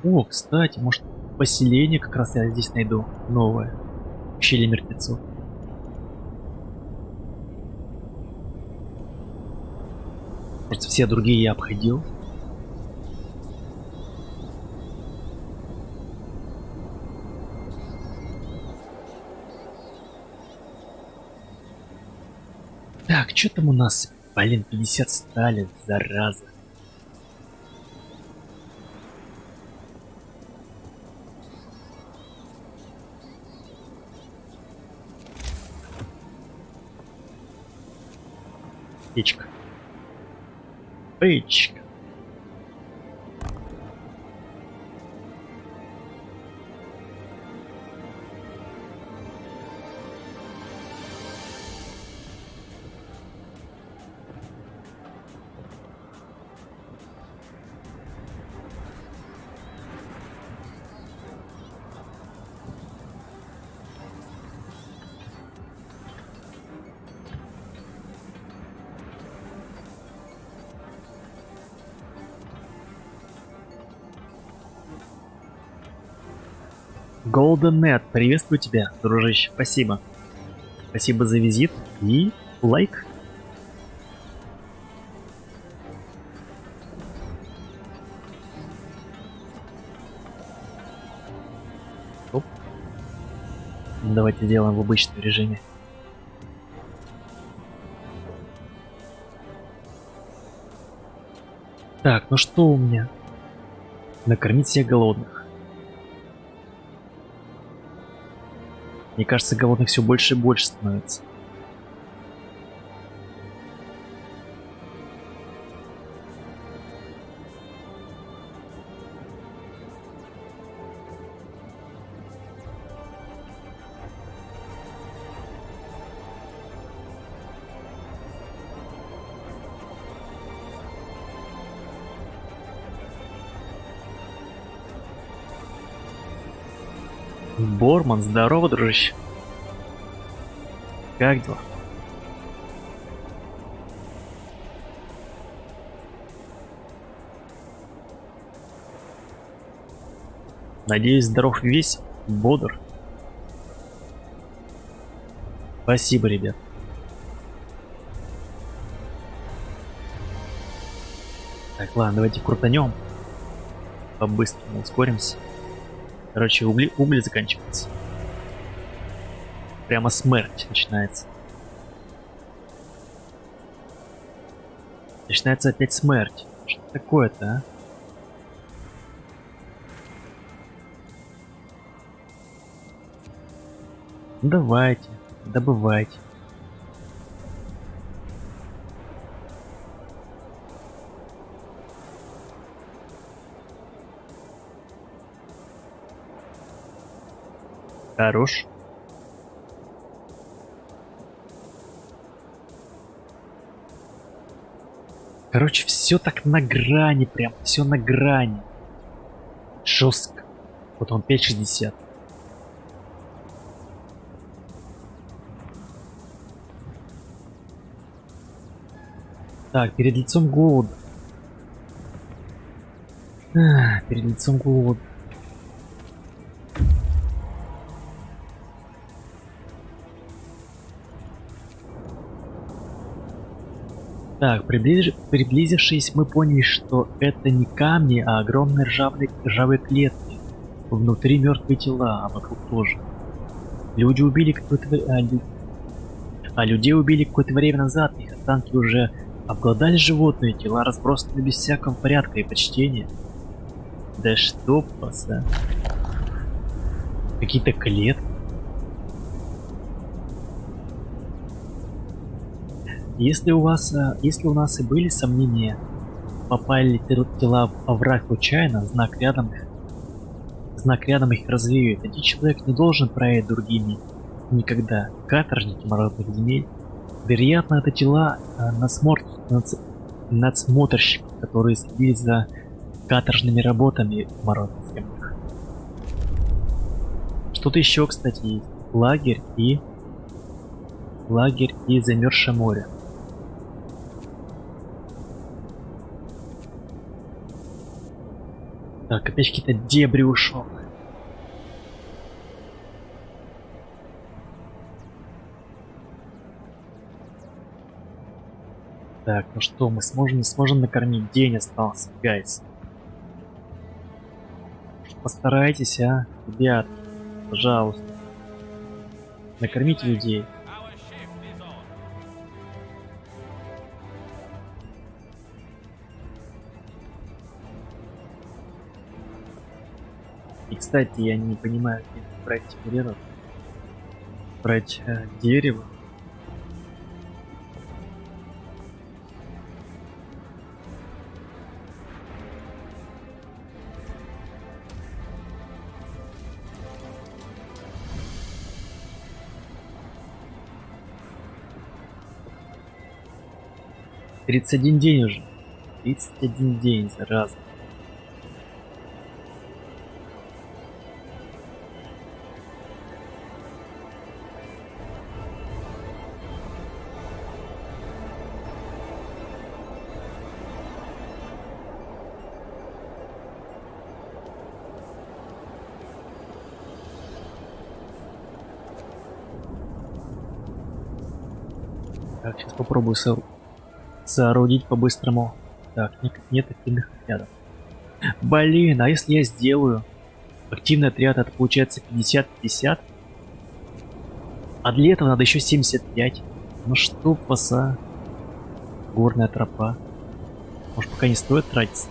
О, кстати, может поселение как раз я здесь найду новое. Ущелье мертвецов. Просто все другие я обходил. Так, что там у нас? Блин, 50 стали, зараза. Печка. Печка. Golden Net, приветствую тебя, дружище, спасибо. Спасибо за визит и лайк. Оп. Давайте сделаем в обычном режиме. Так, ну что у меня? Накормить всех голодных. Мне кажется, голодных все больше и больше становится. Борман, здорово, дружище. Как дела? Надеюсь, здоров и весь, бодр. Спасибо, ребят. Так, ладно, давайте крутанем. По-быстрому ускоримся. Короче, уголь заканчивается. Прямо смерть начинается. Начинается опять смерть. Что такое-то, а? Ну, давайте, добывайте. Хорош. Короче, все так на грани, прям все на грани. Жестко. Вот он 5,60. Так, перед лицом голода. Перед лицом голода. Так, приблизившись, мы поняли, что это не камни, а огромные ржавые клетки. Внутри мертвые тела, а вокруг тоже. Люди убили людей убили какое-то время назад, их останки уже обглодали животные, тела разбросаны без всякого порядка и почтения. Да что вас, а? Какие-то клетки. Если у нас и были сомнения, попали ли тела в овраг случайно, знак рядом их развеивает. Один человек не должен править другими никогда. Каторжники морозных земель. Вероятно, это тела надсмотрщиков, которые следили за каторжными работами в морозных землях. Что-то еще, кстати, есть. Лагерь и замерзшее море. Так, опять какие-то дебри ушел. Так, ну что, мы не сможем накормить? День остался, гайс. Постарайтесь, а, ребят, пожалуйста. Накормите людей. Our shift is on. И, кстати, я не понимаю, где брать дерево. Брать дерево. «31 день уже. 31 день, зараза. Так, сейчас попробую соорудить по-быстрому. Так, нет активных отрядов. Блин, а если я сделаю активный отряд, это получается 50-50? А для этого надо еще 75. Ну что, паса? Горная тропа. Может, пока не стоит тратиться?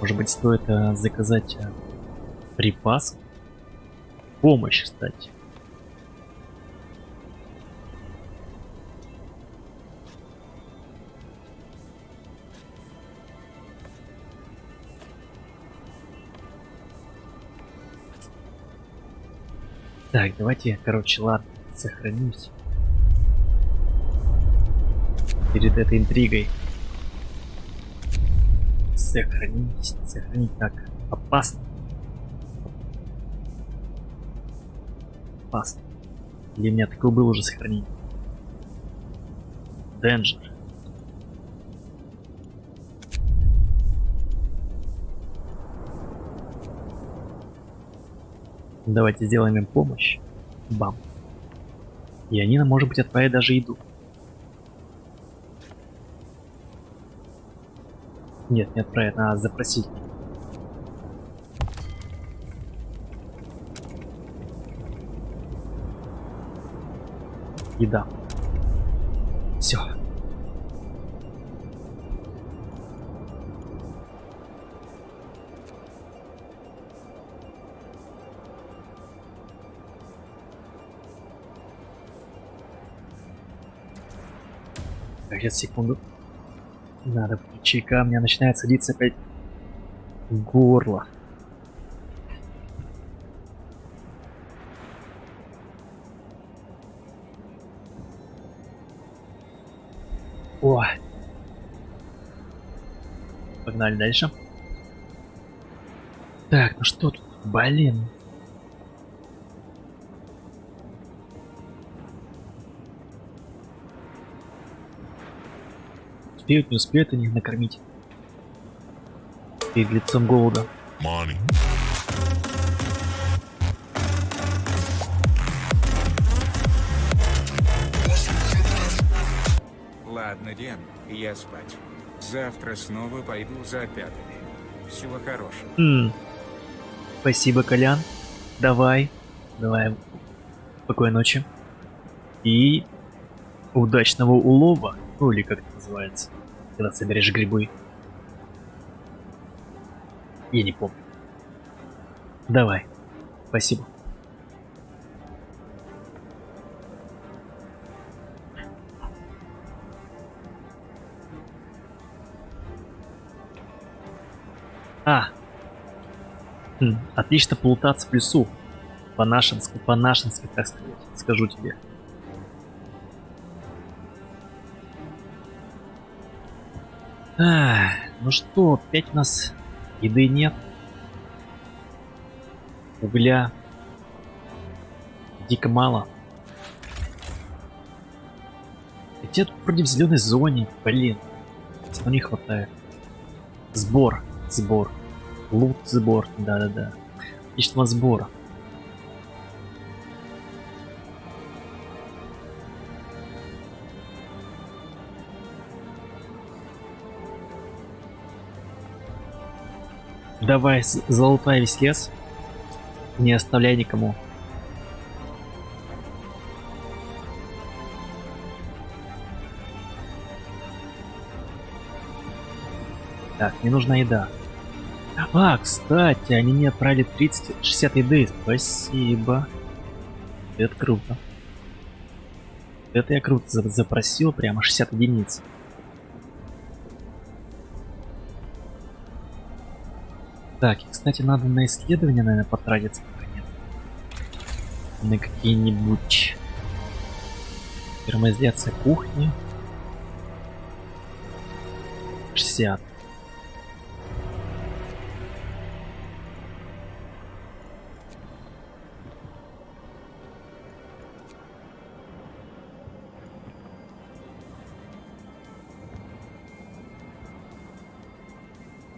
Может быть, стоит заказать припас? Помощь, кстати. Так, давайте, короче, ладно, сохранюсь перед этой интригой. Сохранить так. Опасно. Опасно. Или у меня такое было уже сохранить? Danger. Давайте сделаем им помощь. Бам. И они нам, может быть, отправят даже еду. Нет, не отправят, надо запросить. Еда. Все. Так, сейчас секунду. Надо чайка, у меня начинает садиться опять в горло. О. Погнали дальше. Так, ну что тут? Блин. Успеют, не успеют они их накормить. Перед лицом голода. Money. Ладно, Ден, я спать. Завтра снова пойду за пятыми. Всего хорошего. Спасибо, Колян. Давай. Давай. Спокойной ночи. И удачного улова. Ну или как это называется, когда соберешь грибы. Я не помню. Давай. Спасибо. Отлично полутаться в лесу. По-нашенски, так сказать, скажу тебе. Ну что, опять у нас еды нет. Угля дико мало. Хотя тут вроде в зеленой зоне, блин. Но не хватает. Сбор. Лут сбор, да-да-да. Отличного сбора. Давай, залутай весь лес. Не оставляй никому. Так, мне нужна еда. Кстати, они мне отправили 60 еды. Спасибо. Это круто. Это я круто запросил, прямо 60 единиц. Так, и, кстати, надо на исследования, наверное, потратиться наконец. На какие-нибудь термоизоляция кухни. 60.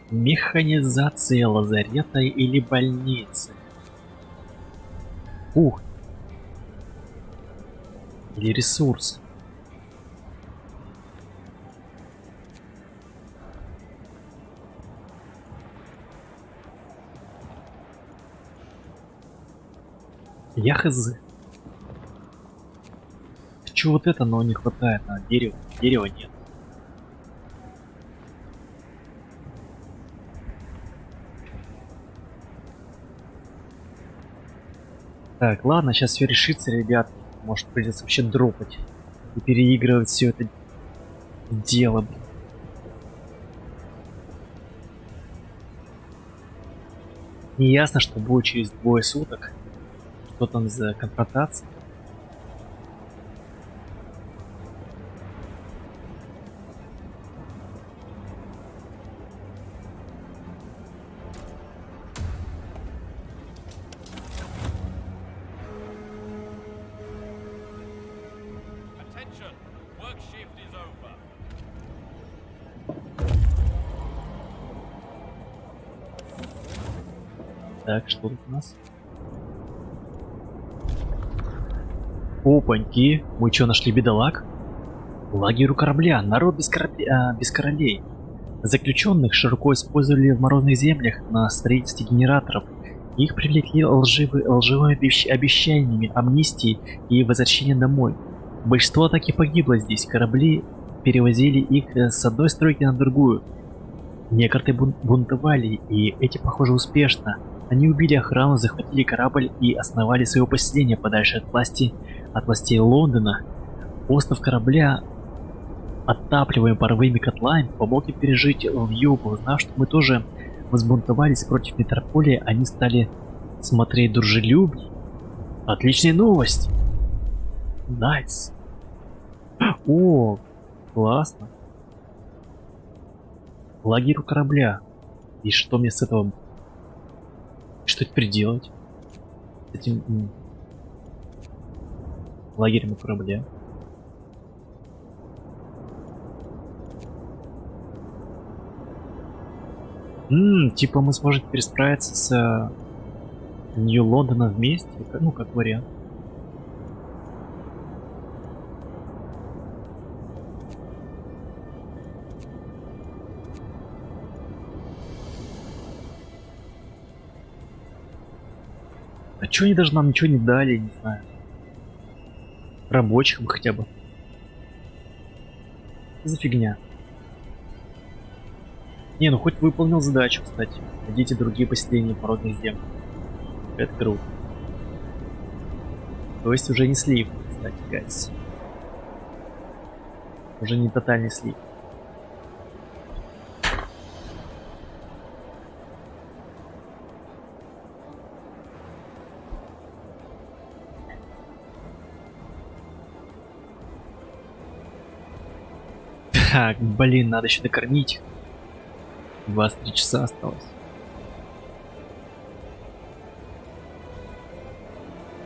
Механизация лазарета или больницы. Или ресурс. Я хз. Хочу вот это, но не хватает на дерево. Дерева нет. Так, ладно, сейчас все решится, ребят. Может, придется вообще дропать и переигрывать все это дело, блин. Неясно, что будет через 2 суток. Что там за конфронтация? Attention! Work shift is over. Так, что тут у нас? Опаньки, мы что, нашли бедолаг? Лагерь у корабля, народ без королей. Заключенных широко использовали в морозных землях на строительстве генераторов. Их привлекли лживыми обещаниями амнистии и возвращения домой. Большинство таки погибло здесь, корабли перевозили их с одной стройки на другую. Некоторые бунтовали, и эти, похоже, успешно. Они убили охрану, захватили корабль и основали свое поселение подальше от властей Лондона. Остров корабля, отапливаемый паровыми котлами, помог им пережить вьюгу. Узнав, что мы тоже взбунтовались против метрополии, они стали смотреть дружелюбней. Отличная новость! Найс! О, классно! Лагерь у корабля. И что мне с этого... Что теперь делать? С этим... лагерем у корабля. Типа мы сможем пересправиться с Нью-Лондоном вместе? Ну, как вариант. А чё они даже нам ничего не дали, не знаю. Рабочих хотя бы. Что за фигня? Не, ну хоть выполнил задачу, кстати. Найдите другие поселения породных земель. Это круто. То есть уже не слив, кстати, гайс. Уже не тотальный слив. Так, блин, надо еще докормить. 23 часа осталось.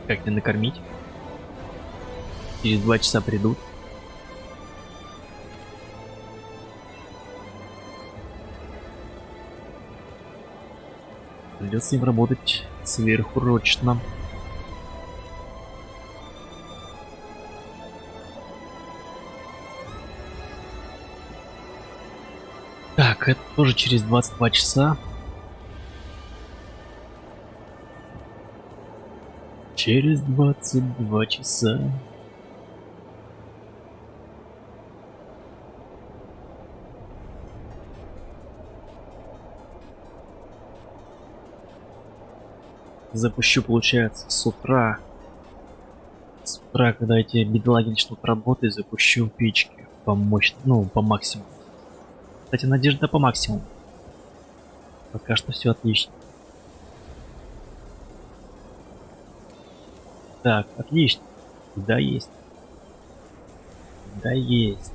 Как мне накормить? Через 2 часа придут. Придется им работать сверхурочно. Так, это тоже через 22 часа. Через 22 часа. Запущу, получается, с утра. С утра, когда эти бедолаги начнут работать, запущу печки по мощности, ну, по максимуму. Кстати, надежда по максимуму. Пока что все отлично. Так, отлично. Да, есть. Да, есть.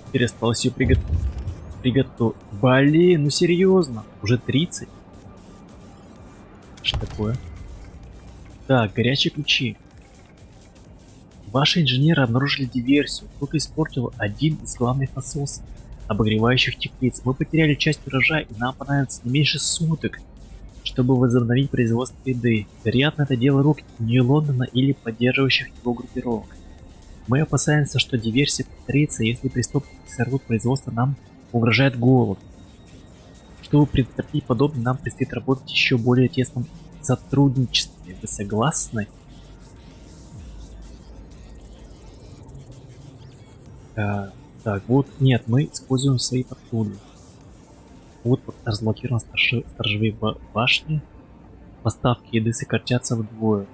Теперь осталось ее приготовить. Блин, ну серьезно? Уже 30? Что такое? Так, горячие ключи. Ваши инженеры обнаружили диверсию. Кто-то испортил один из главных насосов, обогревающих теплиц. Мы потеряли часть урожая, и нам понадобится не меньше суток, чтобы возобновить производство еды. Вероятно, это дело рук Нью-Лондона или поддерживающих его группировок. Мы опасаемся, что диверсия повторится, если преступники сорвут производство, нам угрожает голод. Чтобы предотвратить подобное, нам предстоит работать еще более тесном сотрудничестве. Вы согласны? Так, вот, нет, мы используем свои патрули. Вот разблокированы сторожевые башни. Поставки еды сократятся вдвое.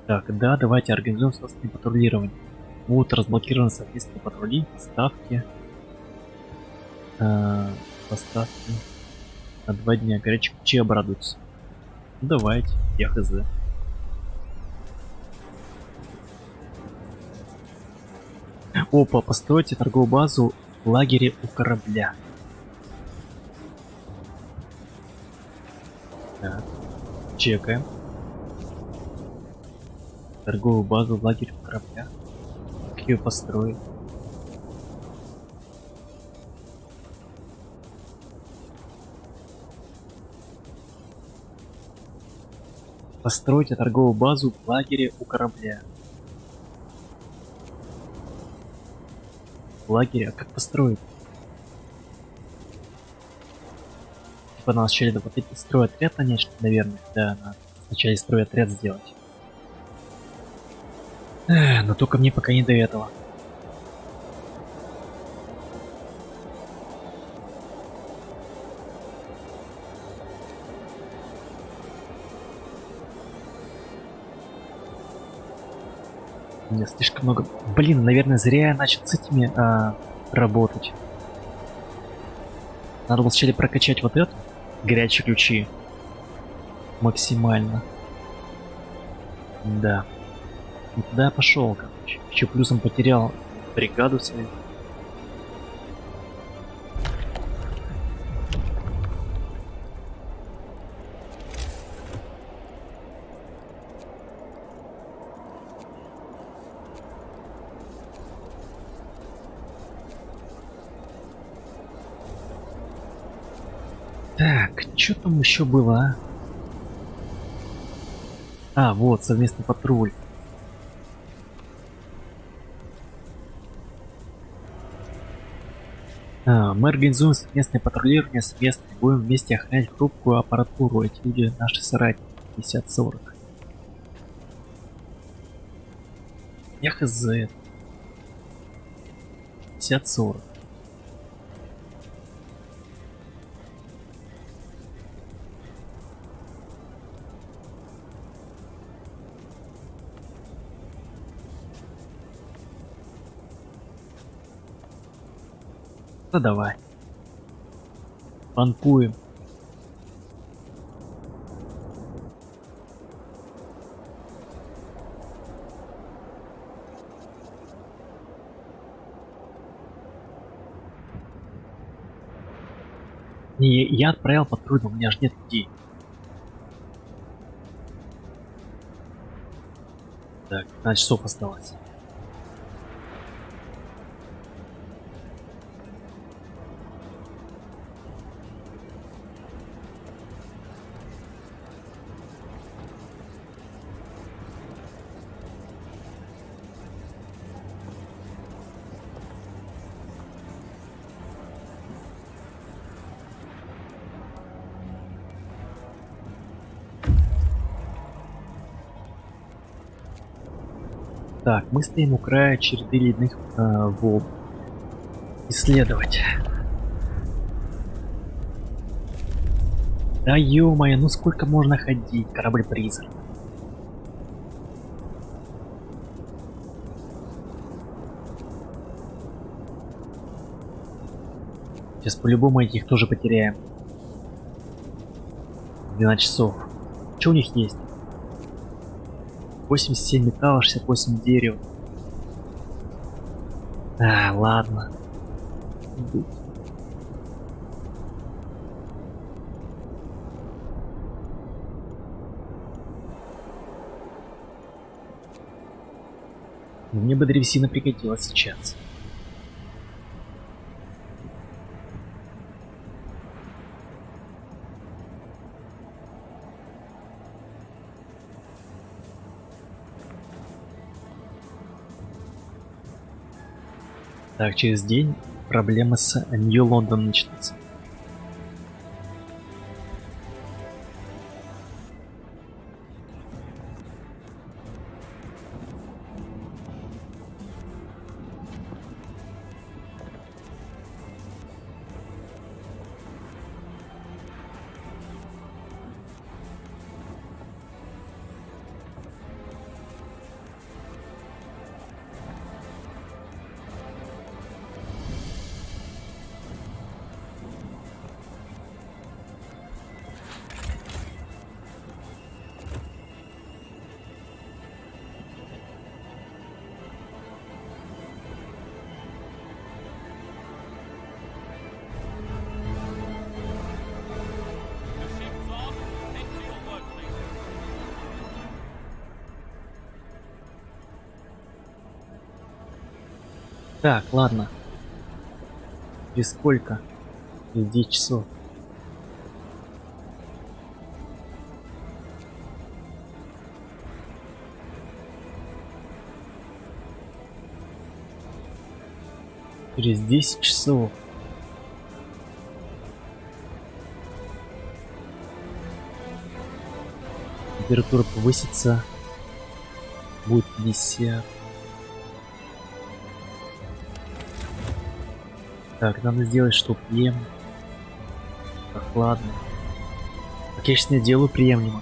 Так, да, давайте организуем собственное патрулирование. Вот разблокированы соответственно патрули, поставки. Поставки на 2 дня. Горячие ключи обрадуются. Ну, давайте, я хз. Опа, постройте торговую базу в лагере у корабля. Так, чекаем. Торговую базу, лагерь в кораблях. Как ее построить? Постройте торговую базу в лагере у корабля. В лагере? А как построить? Типа надо сначала вот эти стройотряд нанять, наверное. Да, надо сначала стройотряд сделать. Но только мне пока не до этого. У меня слишком много... Блин, наверное, зря я начал с этими работать. Надо было сначала прокачать вот эту. Горячие ключи. Максимально. Да. И туда я пошел, короче. Еще плюсом потерял бригаду свою. Так, что там еще было, а? Вот, совместный патруль. Мы организуем совместное патрулирование с местными. Будем вместе охранять хрупкую аппаратуру. Эти люди наши соратники. 50-40. Я хз. 50-40. Ну давай. Панкуем. Не, я отправил патруль, но у меня же нет людей. Так, 15 часов осталось. Так, мы стоим у края череды ледяных волн. Исследовать. Да ё-моё, ну сколько можно ходить, корабль-призрак. Сейчас по-любому этих тоже потеряем. 12 часов. Что у них есть? 87 металла, 68 дерева. Ладно. Мне бы древесина пригодилась сейчас. Так, через день проблемы с Нью-Лондоном начнутся. Так, ладно. Через сколько? Через 10 часов. Через 10 часов. Температура повысится. Будет 50. Так, надо сделать, что приемлемо. Прохладно. Так я сейчас не сделаю приемлемо.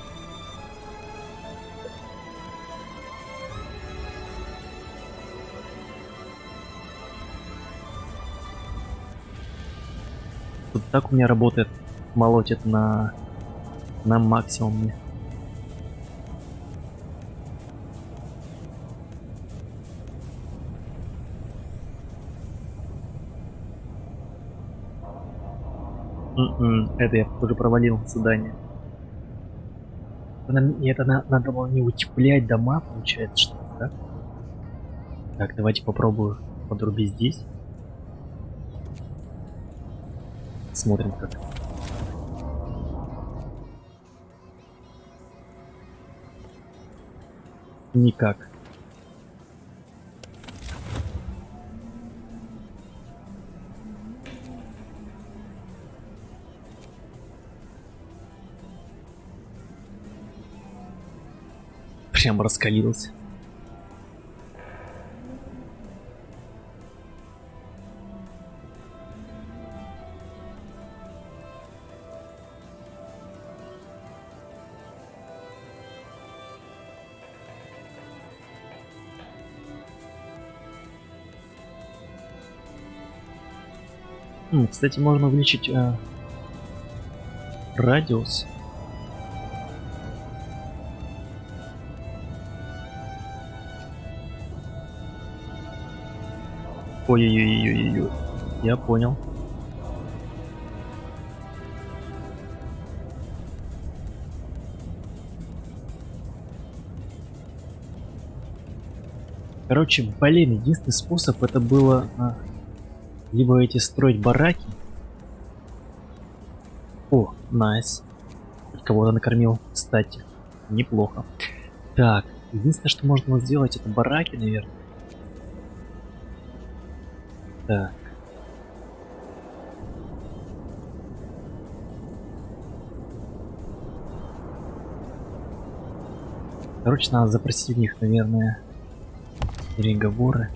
Вот так у меня работает. Молотит на максимуме. Это я тоже провалил задание. Надо было не утеплять дома, получается, что ли, да? Так, давайте попробую подрубить здесь. Смотрим как. Никак. Прям раскалился. Кстати, можно увеличить радиус. Ой-ой-ой-ой-ой. Я понял. Короче, блин, единственный способ это было либо эти строить бараки. О, найс. Кого-то накормил, кстати. Неплохо. Так, единственное, что можно было сделать, это бараки, наверное. Так. Короче, надо запросить у них, наверное, переговоры.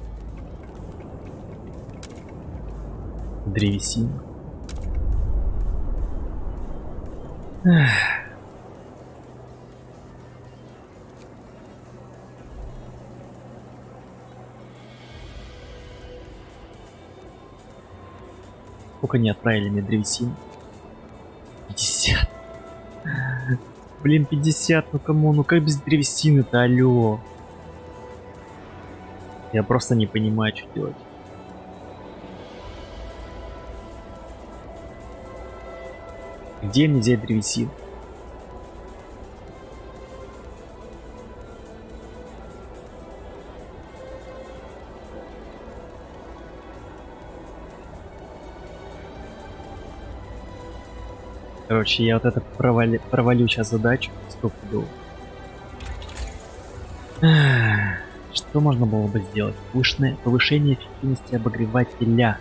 Древесину. Сколько они отправили мне древесину? 50. Блин, 50, ну кому? Ну как без древесины-то, алло? Я просто не понимаю, что делать. Где мне взять древесину? Короче, я вот это провалю сейчас задачу. Стопудово. Что можно было бы сделать? Повышение эффективности обогревателя.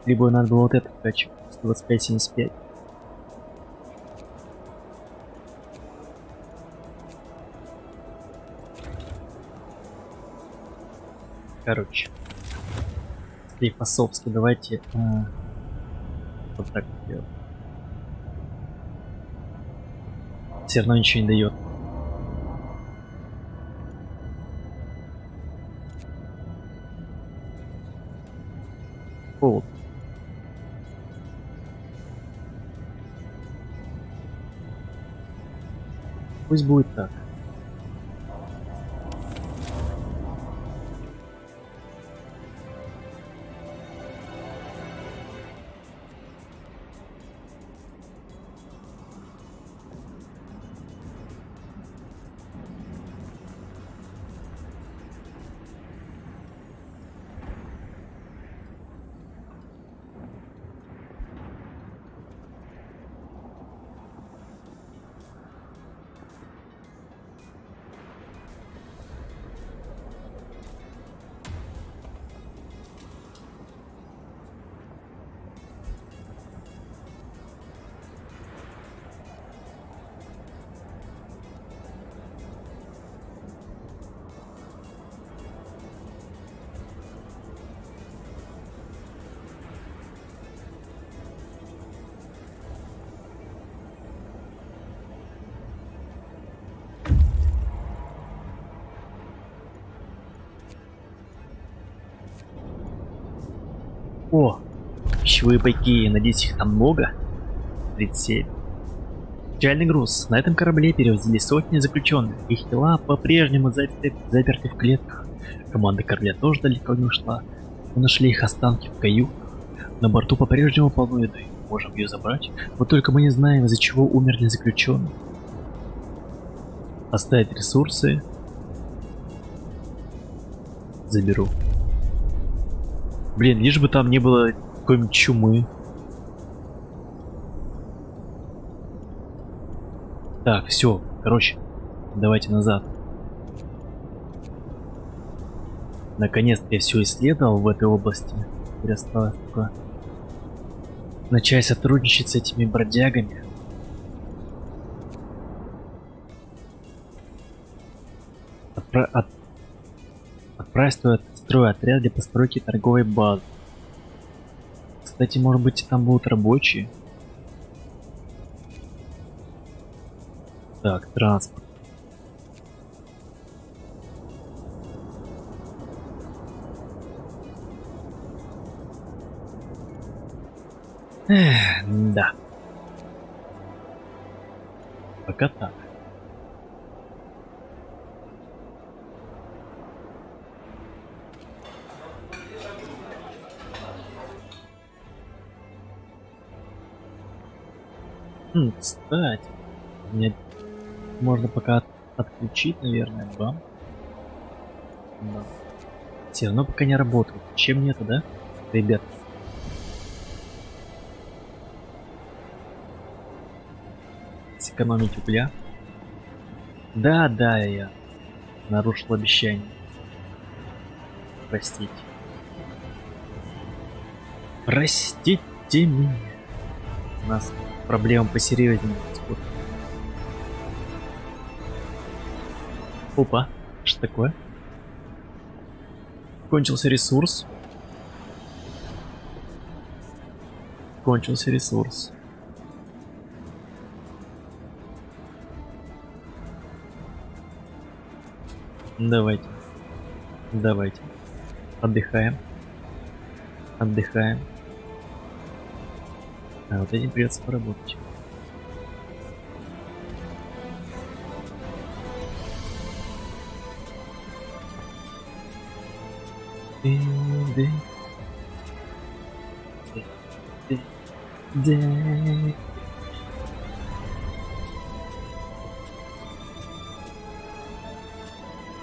Либо надо было вот это вкачивать. 125-75. Короче. Склейфосовский, давайте вот так делать. Все равно ничего не дает. Холод. Пусть будет так. О, пищевые пайки, надеюсь, их там много? 37. Печальный груз. На этом корабле перевозили сотни заключенных. Их тела по-прежнему заперты в клетках. Команда корабля тоже далеко не ушла. Мы нашли их останки в каютах. На борту по-прежнему полно еды. Можем ее забрать. Вот только мы не знаем, из-за чего умерли заключенные. Оставить ресурсы. Заберу. Блин, лишь бы там не было какой-нибудь чумы. Так, все, короче, давайте назад. Наконец-то я все исследовал в этой области. Теперь осталось только начать сотрудничать с этими бродягами. Отправить строй отряд для постройки торговой базы. Кстати, может быть, там будут рабочие. Так, транспорт. Эх, да. Пока так. Кстати, мне можно пока отключить, наверное, бам. Да. Все равно пока не работает. Чем нету, да, ребят? Сэкономить угля. Да, я нарушил обещание. Простите. Простите меня. У нас проблема посерьезнее. Опа, что такое? Кончился ресурс. Кончился ресурс. Давайте. Давайте. Отдыхаем. Отдыхаем. А вот этим придется поработать.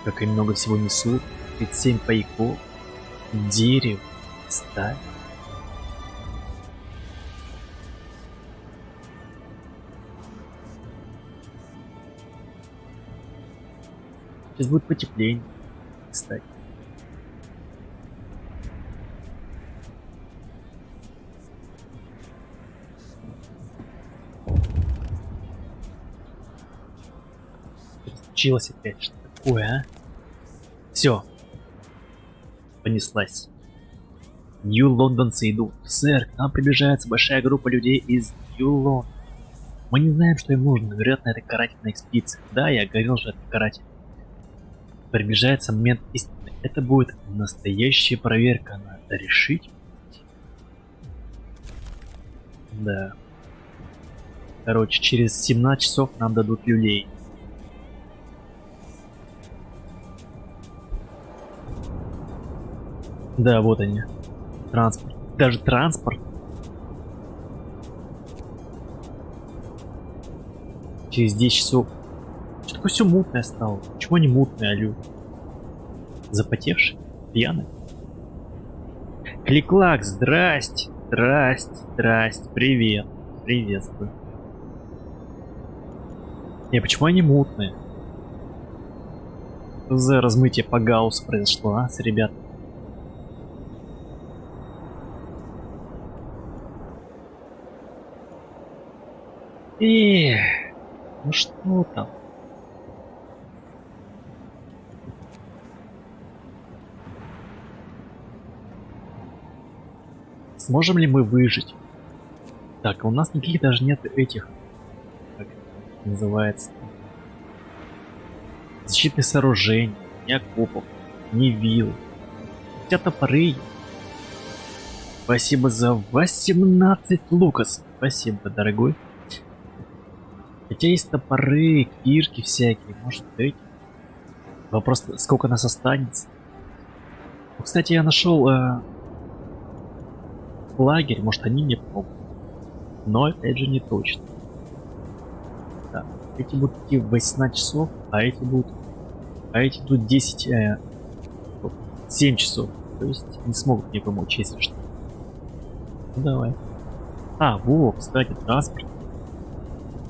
Как и много всего несут. 37 пайков, дерево, сталь. Сейчас будет потепление, кстати. Случилось опять, что такое, а? Все. Понеслась. Нью-лондонцы идут. Сэр, к нам приближается большая группа людей из Нью-Лондона. Мы не знаем, что им нужно, но, вероятно, это карательная экспедиция. Да, я говорил же, это каратель. Приближается момент истины. Это будет настоящая проверка. Надо решить. Да. Короче, через 17 часов нам дадут люлей. Да, вот они. Транспорт. Даже транспорт. Через 10 часов. Что такое все мутное стало? Почему они мутные, алю? Запотевший? Пьяный? Клик-клак, здрасте. Здрасте. Привет. Приветствую. Не, почему они мутные? Что за размытие по Гауссу произошло, а, с ребят? Ну что там? Сможем ли мы выжить? Так, а у нас никаких даже нет этих, как это называется, защитных сооружений, ни окопов, ни вилл. Хотя топоры. Спасибо за 18 Лукас. Спасибо, дорогой. Хотя есть топоры, кирки всякие, может быть. Вопрос, сколько нас останется. Ну, кстати, я нашел лагерь, может они мне помогут. Но опять же не точно. Так, эти будут идти в 18 часов, а эти будут 10, 7 часов. То есть не смогут мне помочь, если что. Ну давай. А, во, кстати, транспорт.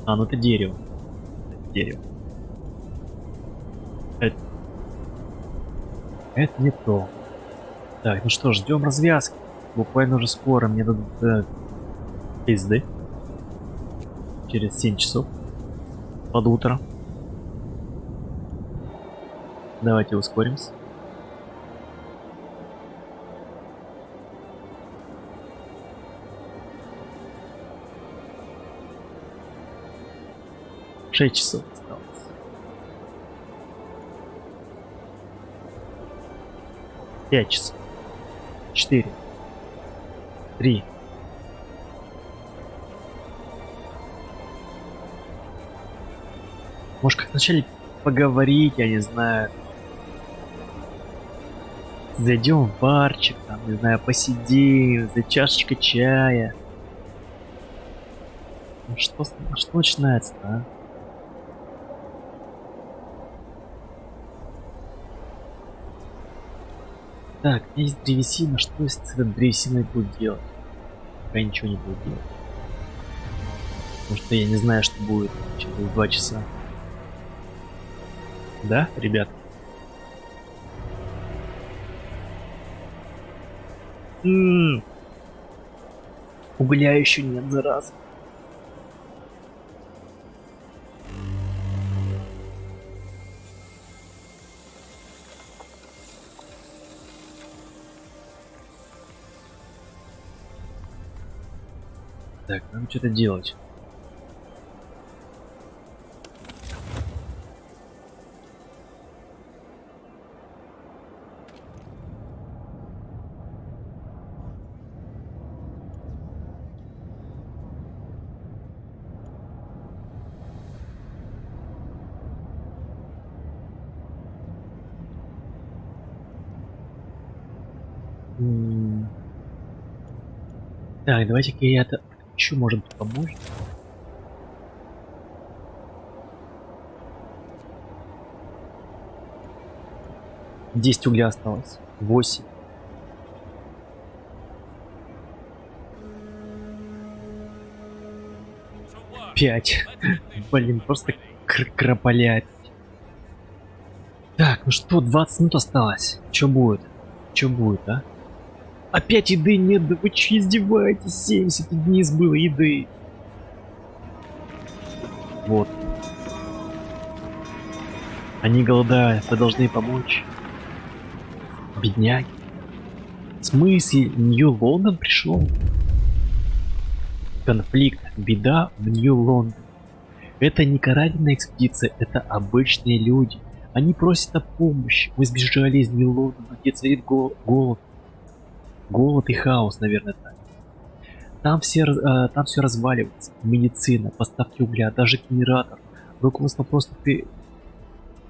А, ну это дерево. Это дерево. Это не то. Так, ну что, ждем развязки. Буквально уже скоро мне дадут пизды. Через 7 часов. Под утро. Давайте ускоримся. Шесть часов осталось. 5 часов. 4. 3. Может, как вначале поговорить, я не знаю. Зайдем в барчик, там, не знаю, посидим, за чашечкой чая. Ну что начинается-то, а? Так, у меня есть древесина, что с этой древесиной будет делать? Пока ничего не будет делать. Потому что я не знаю, что будет через 2 часа. Да, ребят? Угля еще нет, зараза. Так, надо что-то делать. Так, давайте-ка я это отключу, может быть, поможет. Десять угля осталось. 8. To work. 5. Let's finish. Блин, просто крополять. Так, ну что, 20 минут осталось. Чё будет? Чё будет, а? Опять еды нет, да вы че издеваетесь? 70 дней было еды. Вот. Они голодают, вы должны помочь. Бедняги. В смысле, Нью-Лондон пришел? Конфликт, беда в Нью-Лондон. Это не карательная экспедиция, это обычные люди. Они просят о помощи. Мы сбежали из Нью-Лондона, где царит голод. Голод и хаос, наверное, так. Там все разваливается. Медицина, поставки угля, даже генератор. Руководство просто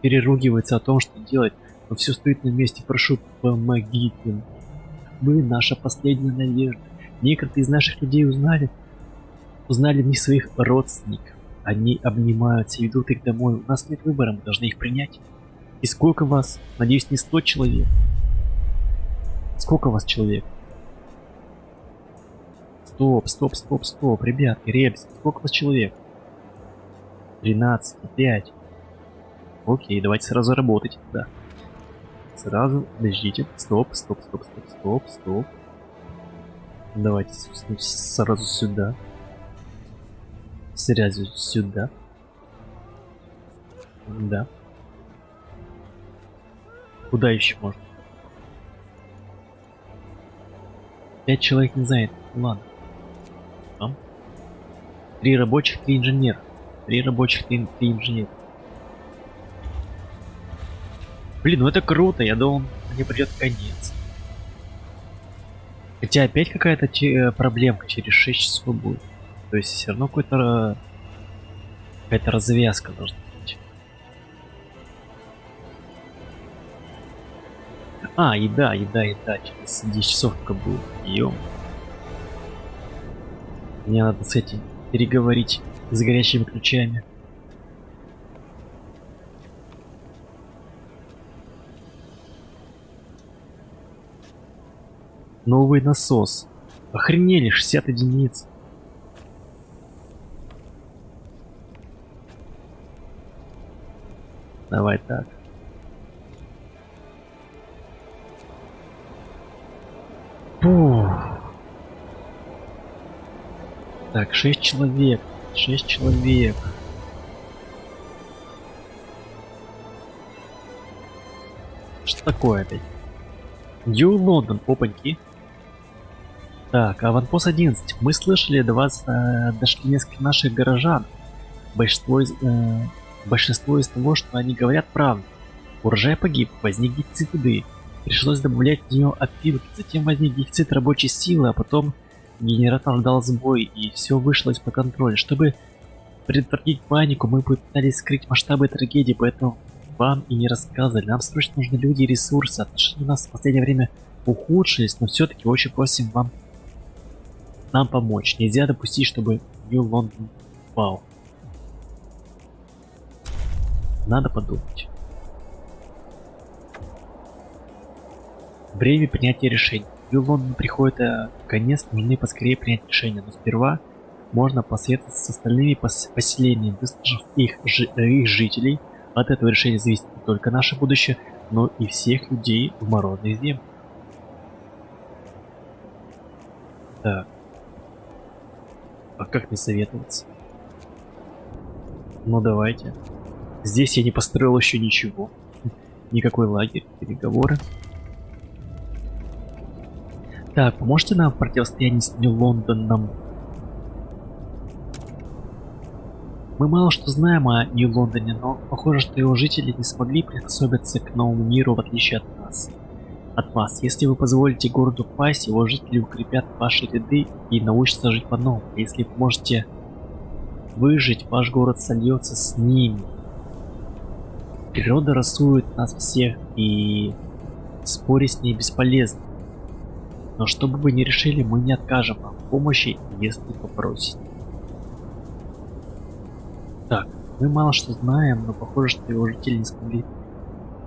переругивается о том, что делать, но все стоит на месте. Прошу, помогите нам. Мы наша последняя надежда. Некоторые из наших людей узнали в них своих родственников. Они обнимаются и ведут их домой. У нас нет выбора, мы должны их принять. И сколько вас? Надеюсь, не 100 человек. Сколько вас человек? Стоп, ребятки, ребят, сколько вас человек? 13, 5. Окей, давайте сразу работать, да. Сразу, подождите, стоп. Давайте сразу сюда. Сразу сюда. Да. Куда еще можно? 5 человек не занято. Ладно. Там. 3 рабочих, 3 инженера. 3 рабочих, 3 инженера. Блин, ну это круто. Я думал, мне придет конец. Хотя опять какая-то проблемка через 6 часов будет. То есть все равно какая-то развязка должна быть. А, еда. Через 10 часов только будет. Ё. Мне надо с этим переговорить с горячими ключами. Новый насос. Охренели, 60 единиц. Давай так. Фух. Так, 6 человек. 6 человек. Что такое опять? Нью Лондон, опаньки. Так, аванпост 11. Мы слышали, до вас дошли несколько наших горожан. Большинство из того, что они говорят, правда. Урожай погиб, возник дефицит еды. Пришлось добавлять в нее опилки, затем возник дефицит рабочей силы, а потом генератор дал сбой, и все вышло из-под контроля. Чтобы предотвратить панику, мы пытались скрыть масштабы трагедии, поэтому вам и не рассказывали. Нам срочно нужны люди и ресурсы. Отношения у нас в последнее время ухудшились, но все-таки очень просим нам помочь. Нельзя допустить, чтобы Нью Лондон упал. Надо подумать. Время принятия решений. Нью Лондон приходит конец, нужны поскорее принять решение, но сперва можно посоветоваться с остальными поселениями, выслушав их жителей. От этого решения зависит не только наше будущее, но и всех людей в морозной земле. Так. А как мне советоваться? Ну давайте. Здесь я не построил еще ничего. Никакой лагерь, переговоры. Так, поможете нам в противостоянии с Нью Лондоном? Мы мало что знаем о Нью Лондоне, но похоже, что его жители не смогли приспособиться к новому миру, в отличие от нас. От вас. Если вы позволите городу пасть, его жители укрепят ваши ряды и научатся жить по-новому. Если поможете выжить, ваш город сольется с ними. Природа рисует нас всех, и спорить с ней бесполезно. Но что бы вы ни решили, мы не откажем вам в помощи, если попросите. Так, мы мало что знаем, но похоже, что его жители не смогли.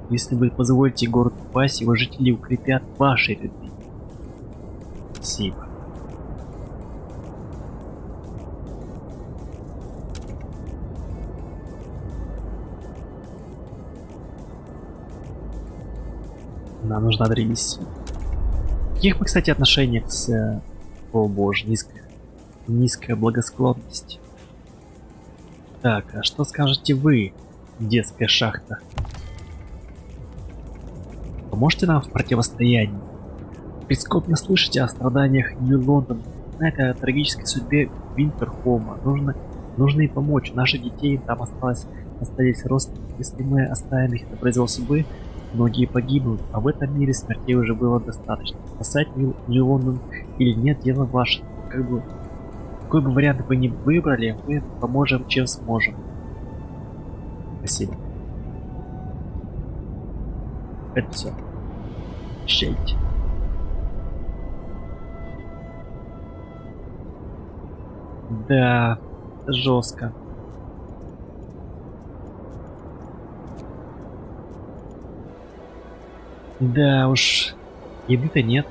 Если вы позволите городу упасть, его жители укрепят ваши ряды. Спасибо. Нам нужна древесина. Каких мы, кстати, отношениях с... О боже, низкая благосклонность. Так, а что скажете вы, детская шахта? Поможете нам в противостоянии? Прискорбно слышать о страданиях Нью Лондона. Знаете о трагической судьбе Винтерхолма. Нужно и помочь. Наших детей там остались родственники. Если мы оставим их на произвол судьбы, многие погибнут, а в этом мире смертей уже было достаточно. Спасать Нью Лондон или нет, дело ваше. Какой бы вариант вы ни выбрали, мы поможем, чем сможем. Спасибо. Это все. Прощайте. Да, жестко. Да уж, еды-то нет.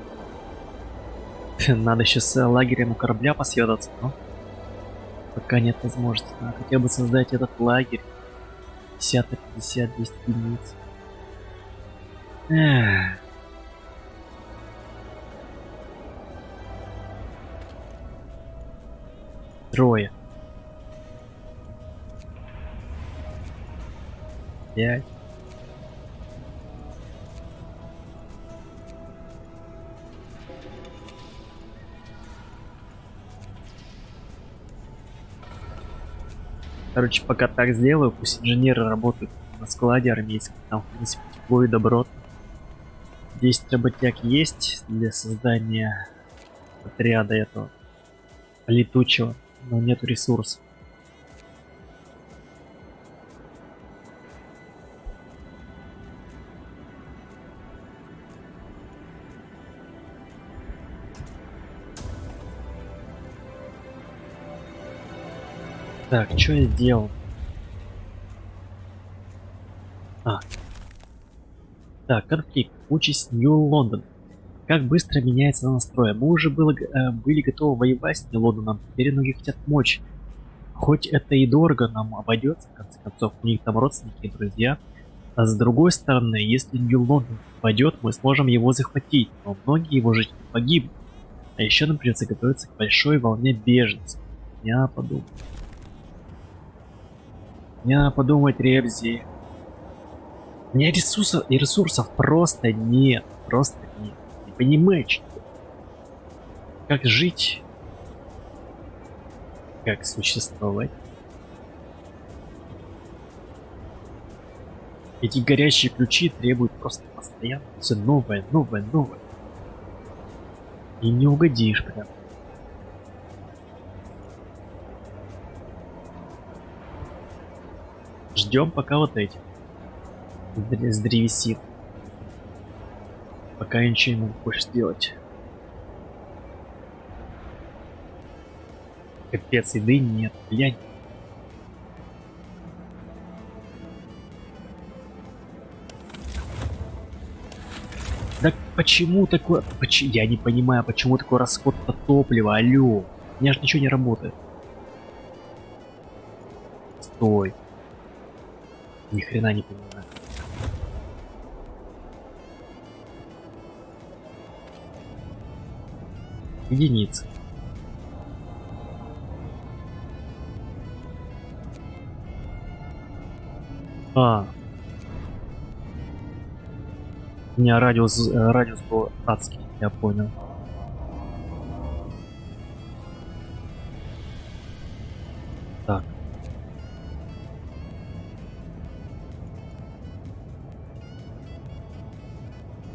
Надо сейчас лагерем у корабля посъедаться, но пока нет возможности. Надо хотя бы создать этот лагерь. 50 на 50, 200 единиц. Эх. Трое. 5. Короче, пока так сделаю, пусть инженеры работают на складе армейском, там, в принципе, тепло и добротно. 10 работяг есть для создания отряда этого летучего, но нету ресурсов. Так, что я сделал? Так, конфликт. Участь Нью-Лондон. Как быстро меняется настрой. Мы уже были готовы воевать с Нью-Лондоном, теперь многие хотят помочь. Хоть это и дорого нам обойдется, в конце концов, у них там родственники и друзья. А с другой стороны, если Нью-Лондон пойдет, мы сможем его захватить, но многие его жители погибнут. А еще нам придется готовиться к большой волне беженцев. Я подумал. Я подумать, Ребзи. У меня ресурсов просто нет. Просто нет. Не понимаешь, как жить? Как существовать? Эти горящие ключи требуют просто постоянно все новое, новое, новое. И не угодишь прям. Ждем пока вот эти. С древесин. Пока я ничего не могу больше сделать. Капец, еды нет, блядь. Да почему такое... Я не понимаю, почему такой расход топлива, алло. У меня же ничего не работает. Стой. Ни хрена не понимаю. Единица. У меня радиус был адский, я понял. Так.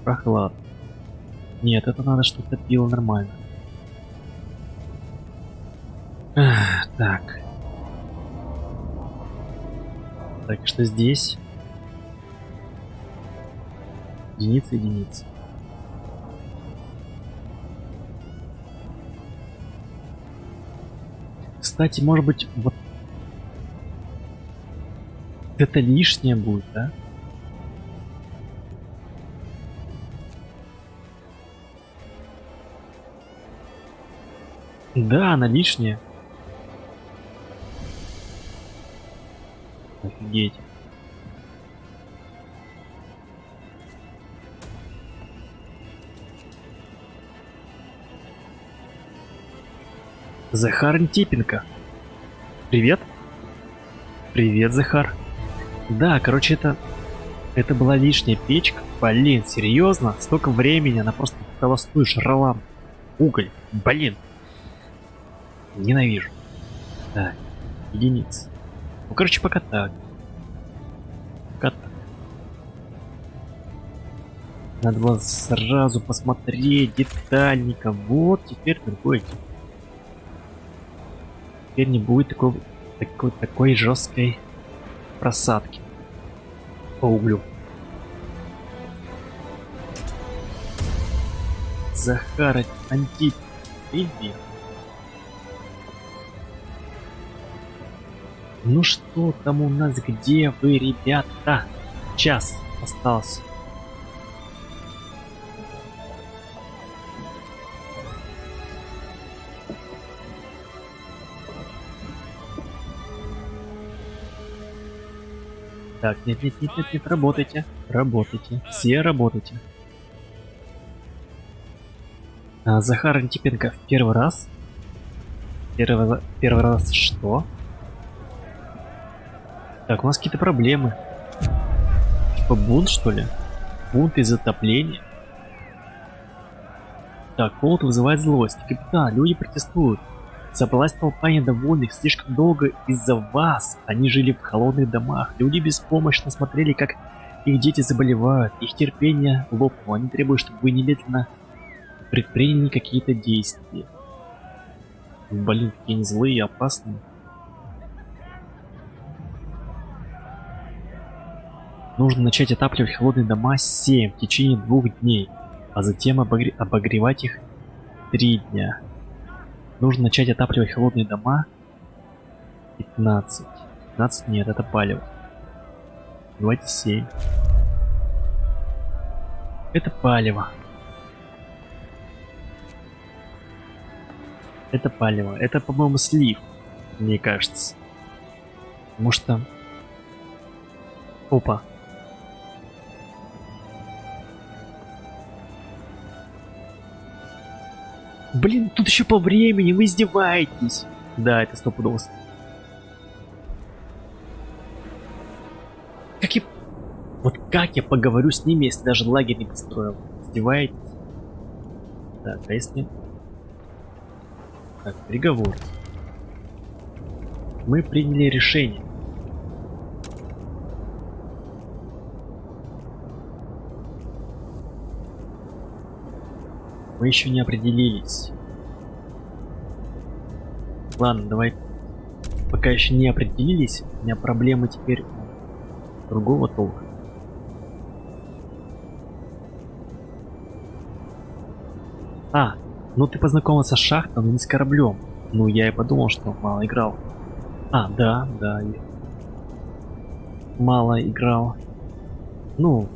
Прохлад. Нет, это надо, чтобы топило нормально. Так. Так, что здесь? Единица, единица. Кстати, может быть, вот это лишнее будет, да? Да, она лишняя. Офигеть. Захар Антипенко. Привет. Привет, Захар. Да, короче, это была лишняя печка. Блин, серьезно? Столько времени она просто холостую жрала уголь. Блин. Ненавижу. Так, единица. Ну, короче, пока так. Пока так. Надо было сразу посмотреть детальненько. Вот, теперь другой тип. Теперь не будет такой жесткой просадки по углю. Захар Антип. Привет. Ну что там у нас, где вы, ребята? Час остался. Так, нет, работайте. Работайте. Все работайте. Захар Антипенко в первый раз. Первый раз что? Так, у нас какие-то проблемы. Типа бунт, что ли? Бунт из затопления. Так, холод вызывает злость. Капитан, люди протестуют. Собралась толпа недовольных слишком долго из-за вас. Они жили в холодных домах. Люди беспомощно смотрели, как их дети заболевают. Их терпение лопнуло. Они требуют, чтобы вы немедленно предприняли какие-то действия. Блин, какие они злые и опасные. Нужно начать отапливать холодные дома 7 в течение 2 дней, а затем обогревать их 3 дня. Нужно начать отапливать холодные дома 15. 15 нет, это палево. Давайте 7. Это палево. Это палево. Это, по-моему, слив, мне кажется. Потому что... Опа. Блин, тут еще по времени, вы издеваетесь. Да, это стопудово. Как я... Вот как я поговорю с ними, если даже лагерь не построил? Издеваетесь? Так, а если... Так, приговор. Мы приняли решение. Мы еще не определились. Ладно, давай. Пока еще не определились, у меня проблемы теперь другого толка. А, ну ты познакомился с шахтом, но не с кораблем. Ну я и подумал, что мало играл. А, да, я мало играл. Ну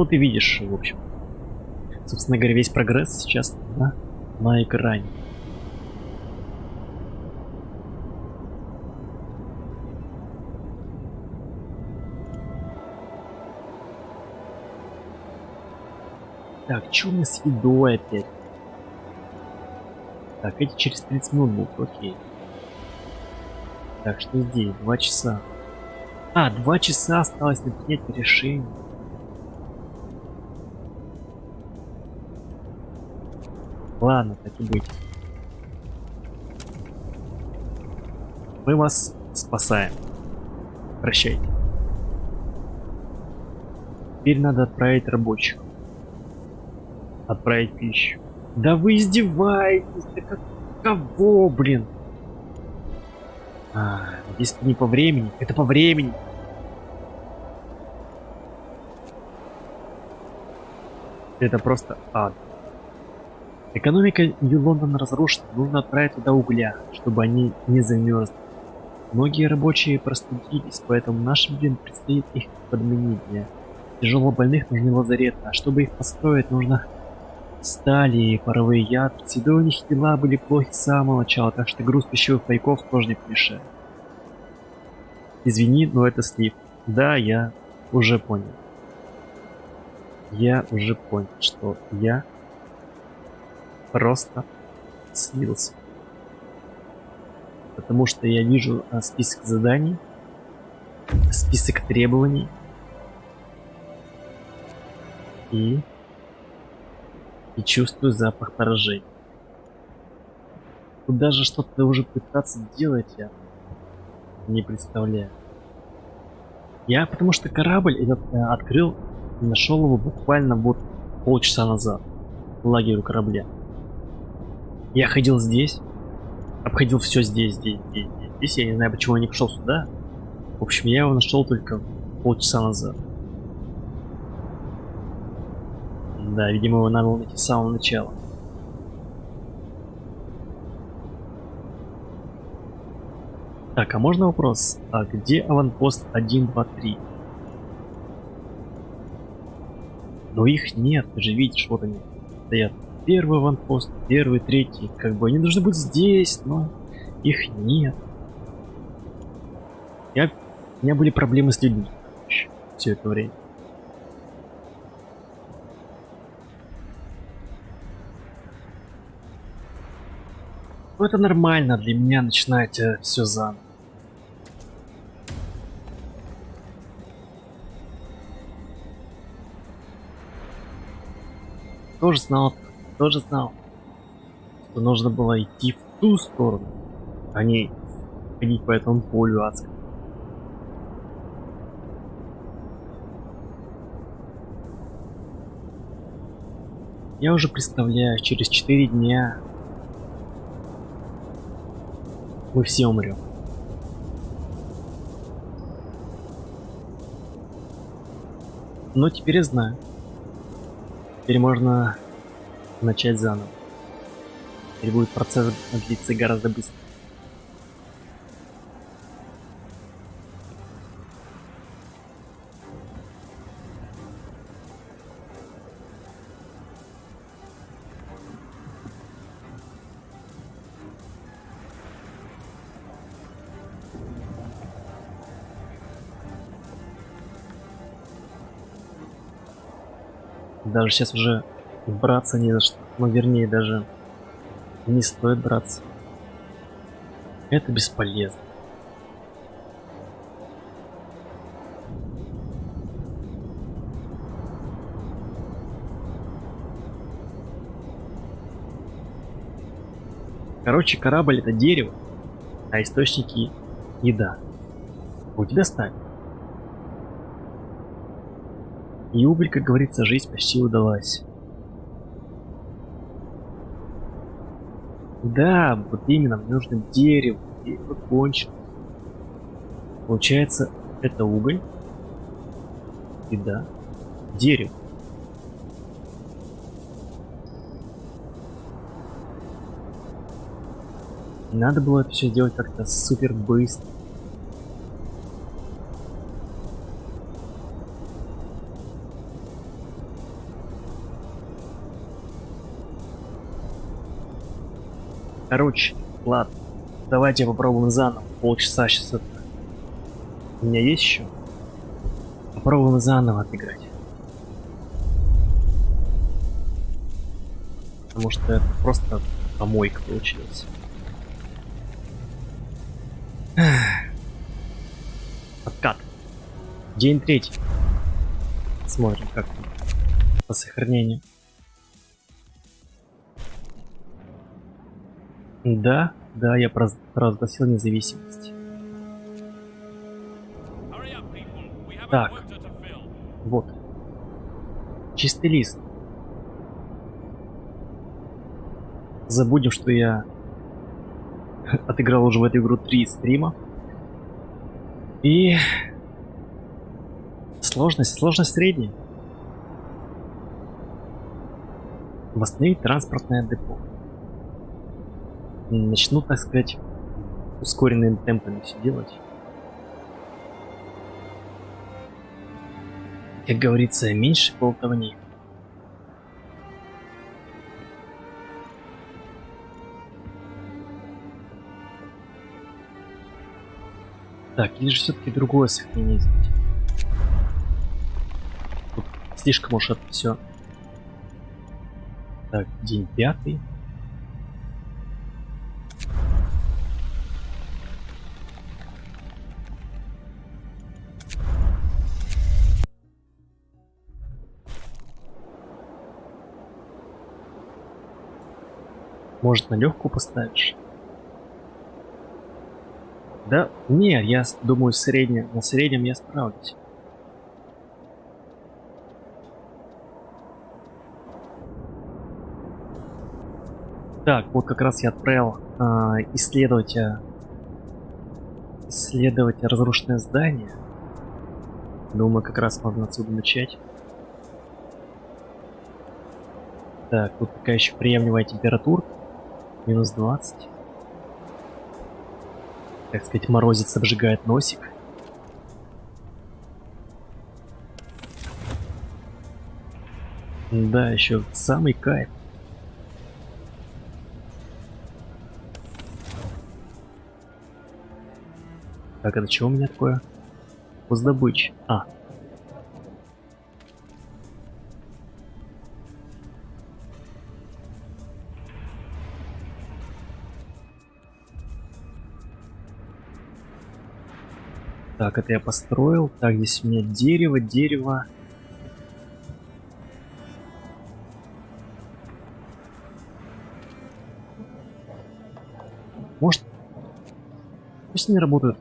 ты видишь, в общем. Собственно говоря, весь прогресс сейчас на экране. Так, что у нас с едой опять? Так, эти через 30 минут будут, окей. Так, что здесь? 2 часа. А, 2 часа осталось на принятие решения. Ладно, так и быть. Мы вас спасаем. Прощайте. Теперь надо отправить рабочих. Отправить пищу. Да вы издеваетесь, да как... Кого, блин? Если не по времени, это по времени. Это просто ад. Экономика Нью-Лондона разрушена, нужно отправить туда угля, чтобы они не замерзли. Многие рабочие простудились, поэтому нашим людям предстоит их подменить. Для тяжелобольных нужны лазареты, а чтобы их построить, нужно стали и паровые ядра. Всегда у них дела были плохи с самого начала, так что груз пищевых пайков тоже не помешает. Извини, но это слив. Да, я уже понял. Я уже понял, что я просто слился. Потому что я вижу список заданий, список требований и чувствую запах поражения. Тут даже что-то уже пытаться делать я не представляю. Я потому что корабль этот открыл и нашел его буквально вот полчаса назад. Лагерь у корабля. Я ходил здесь, обходил все здесь, я не знаю, почему я не пошел сюда. В общем, я его нашел только полчаса назад. Да, видимо, его надо было найти с самого начала. Так, а можно вопрос? А где аванпост 1, 2, 3? Но их нет, ты же видишь, вот они стоят. Первый аванпост, первый, третий. Как бы они должны быть здесь, но их нет. У меня были проблемы с людьми все это время. Ну, это нормально для меня начинать все заново. Тоже знал, что нужно было идти в ту сторону, а не ходить по этому полю адскому. Я уже представляю, через 4 дня мы все умрем. Но теперь я знаю. Теперь можно начать заново. Теперь будет процесс длиться гораздо быстрее. Даже сейчас уже браться не за что. Ну, вернее, даже не стоит браться. Это бесполезно. Короче, корабль — это дерево, а источники — еда. У тебя сталь. И уголь, как говорится, жизнь почти удалась. Да, вот именно, мне нужно дерево. Дерево кончилось. Получается, это уголь. И да, дерево. Надо было это все сделать как-то супер быстро. Короче, ладно. Давайте попробуем заново. Полчаса сейчас это. У меня есть еще? Попробуем заново отыграть. Потому что это просто помойка получилась. Откат. День 3. Смотрим, как там по сохранению. Да, я провозгласил независимость. Hurry up, people. We have a Так. quota to fill. Вот. Чистый лист. Забудем, что я отыграл уже в эту игру 3 стрима. И сложность средняя. Восстановить транспортное депо. Начну, так сказать, ускоренными темпами все делать. Как говорится, меньше болтовни. Так, или же все-таки другое сохранение сделать? Тут слишком уж это все. Так, день 5. Может, на легкую поставишь? Да? Не, я думаю, на среднем я справлюсь. Так, вот как раз я отправил исследовать разрушенное здание. Думаю, как раз можно отсюда начать. Так, тут такая еще приемлемая температура. Минус 20. Так сказать, морозец обжигает носик. Да, еще самый кайф. Так, это что у меня такое? Воздобыча. А. Так, это я построил. Так, здесь у меня дерево. Может, пусть они работают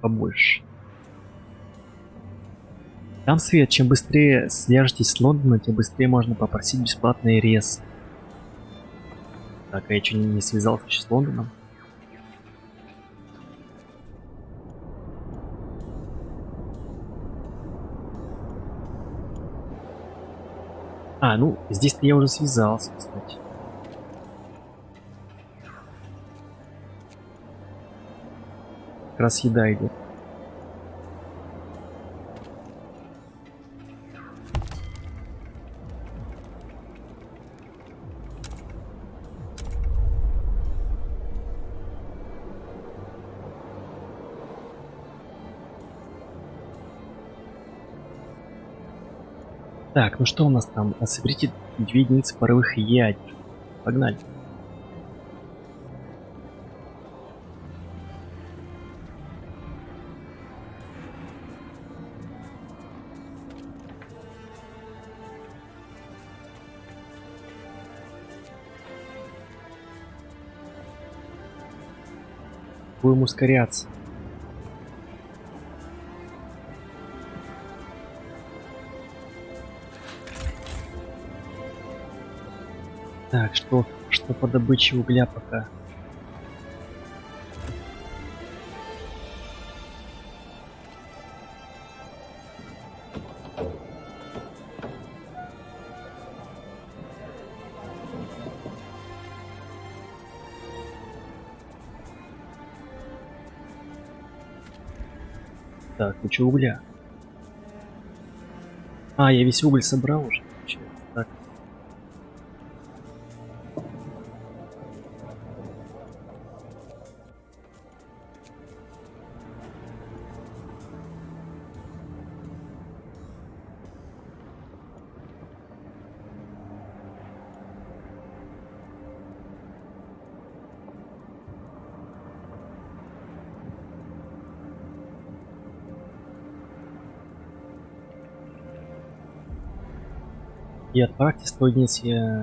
побольше. Там свет, чем быстрее свяжетесь с Лондоном, тем быстрее можно попросить бесплатный рез. Так, а я что, не связался еще с Лондоном? А, ну, здесь-то я уже связался, кстати. Как раз еда идет. Так, ну что у нас там? Соберите 2 единицы паровых ядер. Погнали. Будем ускоряться. Так, что по добыче угля пока? Так, куча угля. А, я весь уголь собрал уже. Так. И отправьте 100 единиц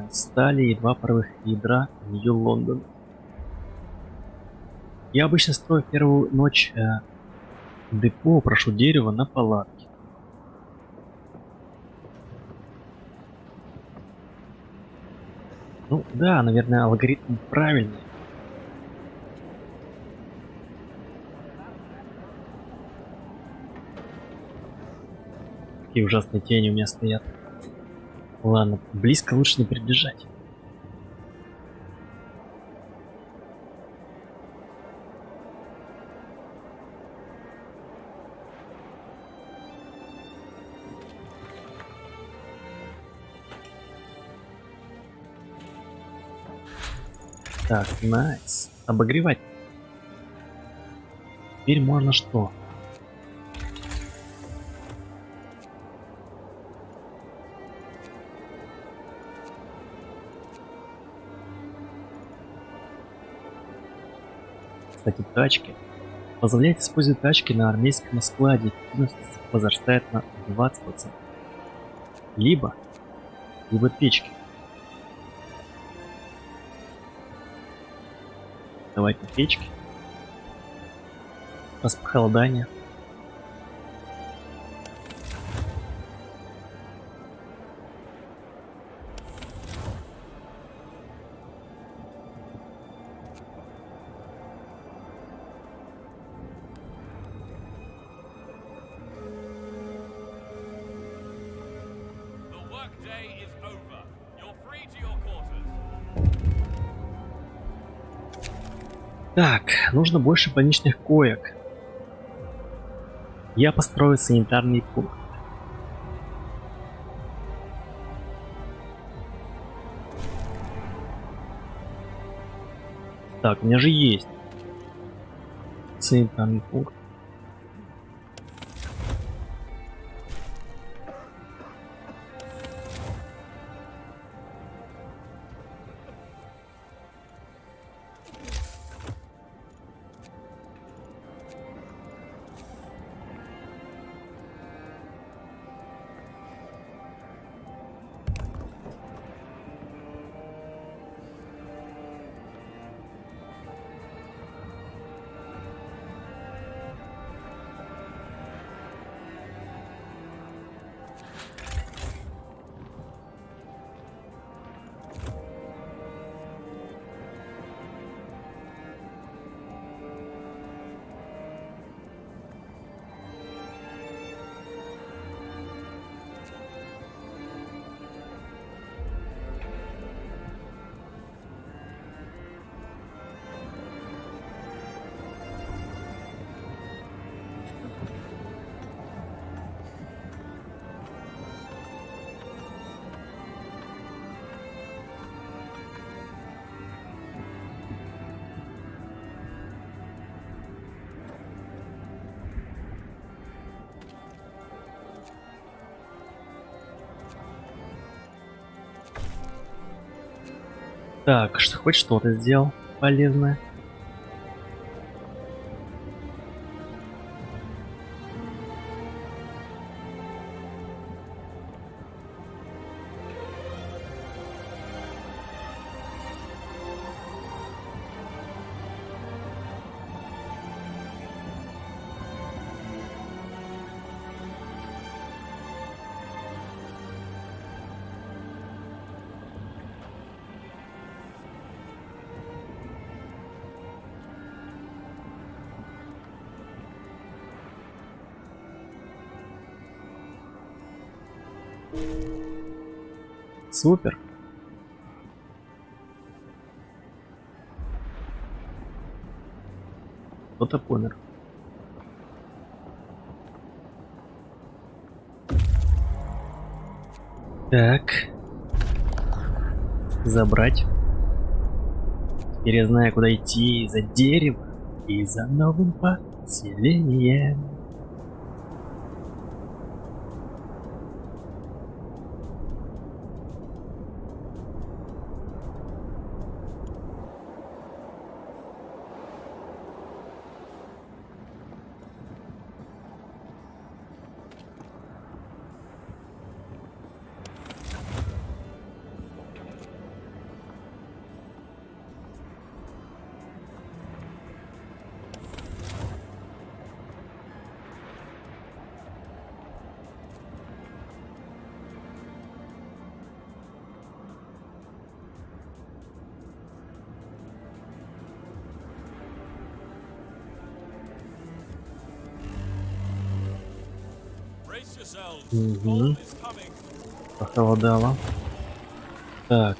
стали и 2 паровых ядра в Нью-Лондон. Я обычно строю первую ночь депо, прошу дерево на палатке. Ну да, наверное, алгоритм правильный. Какие ужасные тени у меня стоят. Ладно, близко лучше не приближать. Так, найс. Обогревать. Теперь можно что? Кстати, тачки. Позволяет использовать тачки на армейском складе. Эффективность возрастает на 20%. Либо печки. Давайте печки. Раз похолодание. The workday is over. You're free to your quarters. Так, нужно больше больничных коек. Я построю санитарный пункт. Так, у меня же есть санитарный пункт. Так, хоть что-то сделал полезное. Супер. Кто-то помер. Так. Забрать. Теперь я знаю, куда идти за дерево и за новым поселением. Brace yourselves. Mhm. Cold is coming. Похолодало. Так.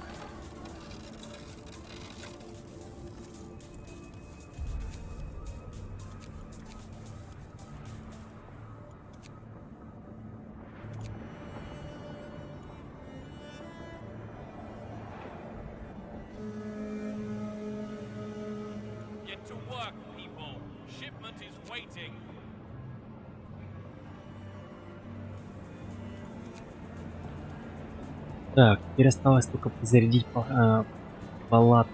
Get to work, people. Shipment is waiting. Так, теперь осталось только зарядить палатки.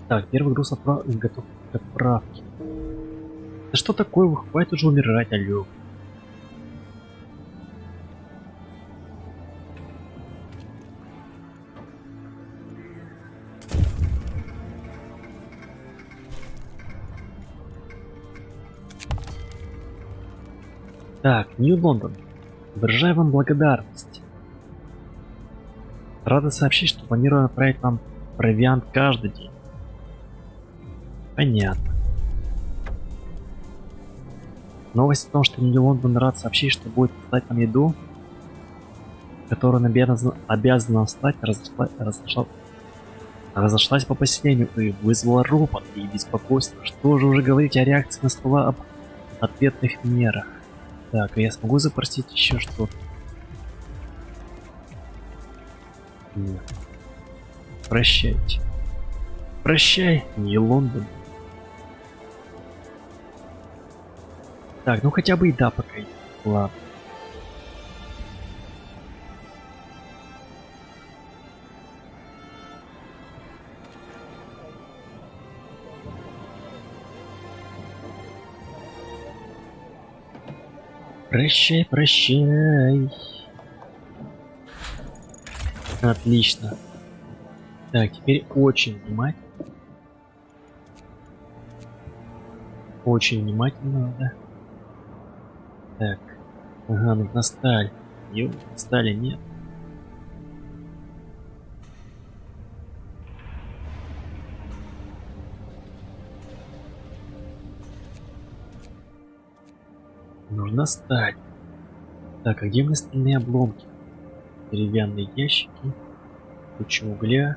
Так, первый груз готов к отправке. Да что такое? Вы хватит уже умирать, алё. Так, Нью-Лондон. Выражаю вам благодарность. Рада сообщить, что планирую отправить вам провиант каждый день. Понятно. Новость о том, что Нью-Лондон рад сообщить, что будет послать нам еду, которую он обязан стать, разошлась по поселению и вызвала ропот и беспокойство. Что же уже говорить о реакции на слова об ответных мерах? Так, а я смогу запросить еще что-то? Нет. Прощайте. Прощай, Нью-Лондон. Так, ну хотя бы еда пока есть. Ладно. Прощай, прощай. Отлично. Так, теперь очень внимательно. Очень внимательно надо. Так. Ага, нужна сталь. Ё, стали нет. Нужна сталь. Так, а где мне стальные обломки? Деревянные ящики. Куча угля.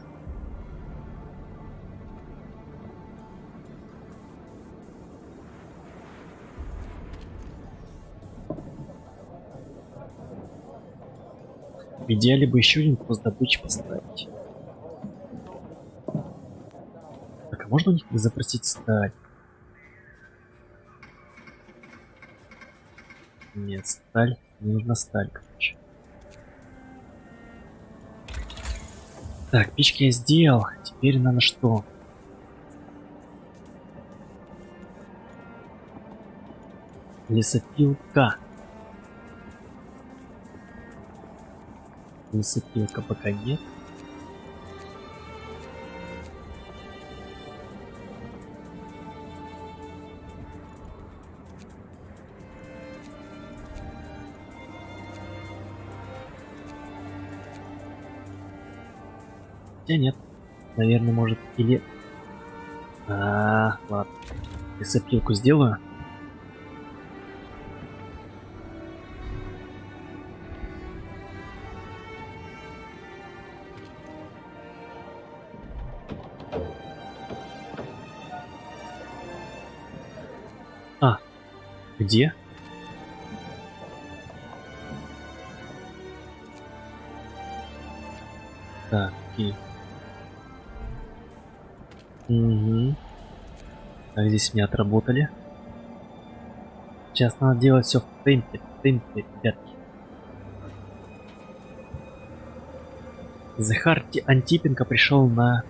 В идеале бы еще один пост добычи поставить. Так, а можно у них запросить сталь? Нет, сталь. Мне нужна сталь, короче. Так, печки я сделал. Теперь надо что? Лесопилка. Лесопилка пока нет. Хотя нет. Наверное, может или... Ладно. Лесопилку сделаю. Где? Так, окей. Угу. Так, здесь меня отработали. Сейчас надо делать все в темпе, ребятки. Захар Антипенко пришел на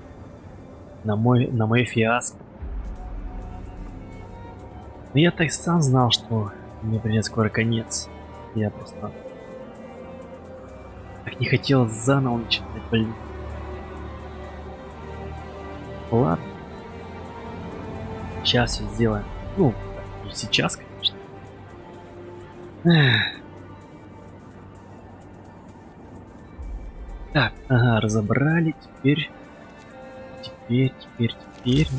мой фиаско. Но я так сам знал, что мне придет скоро конец. Я просто так не хотел заново начинать, блин. Ладно. Сейчас все сделаем. Ну, не сейчас, конечно. Эх. Так, ага, разобрали. Теперь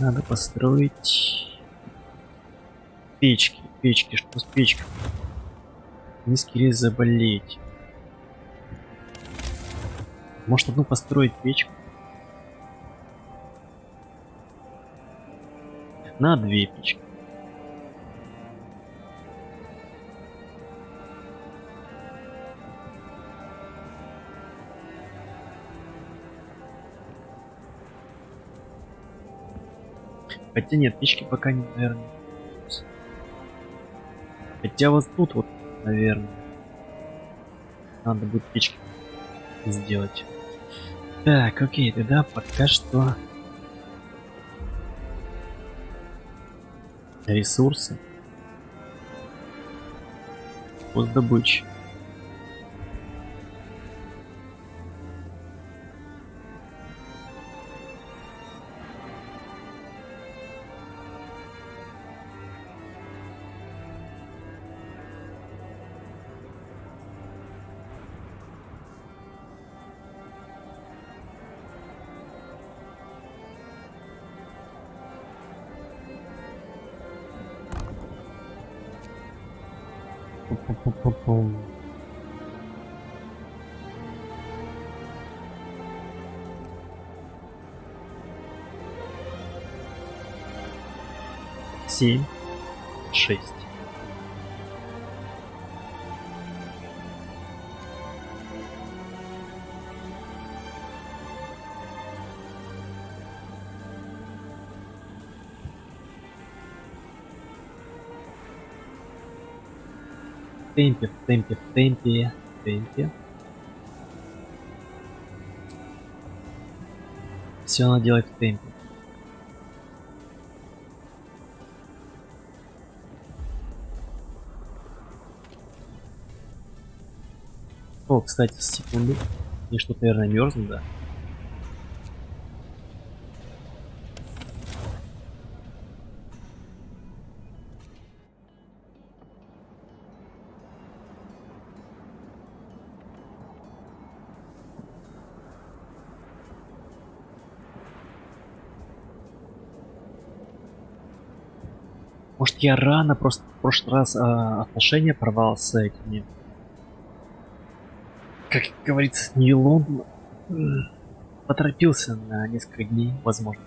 надо построить печки. Печки, что с печкой? Низкий риск заболеть. Может, одну построить печку? На 2 печки. Хотя нет, печки пока не, наверное. Хотя вот тут вот, наверное, надо будет печки сделать. Так, окей, тогда пока что ресурсы по добыче. Пу-пу-пу-пу-пу. Семь, 6. В темпе. Все надо делать в темпе. О, кстати, секунду. Мне что-то, наверное, мерзнет, да? Может, я рано просто в прошлый раз отношения порвал с этими, как говорится, с Нью-Лондоном. Поторопился на несколько дней, возможно.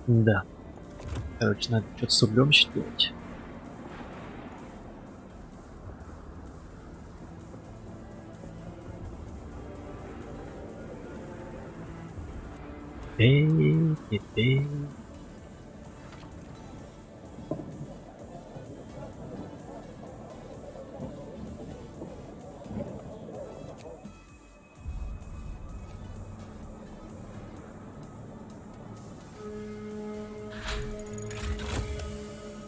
Да. Короче, надо что-то с углем еще делать. Эй, эй, эй.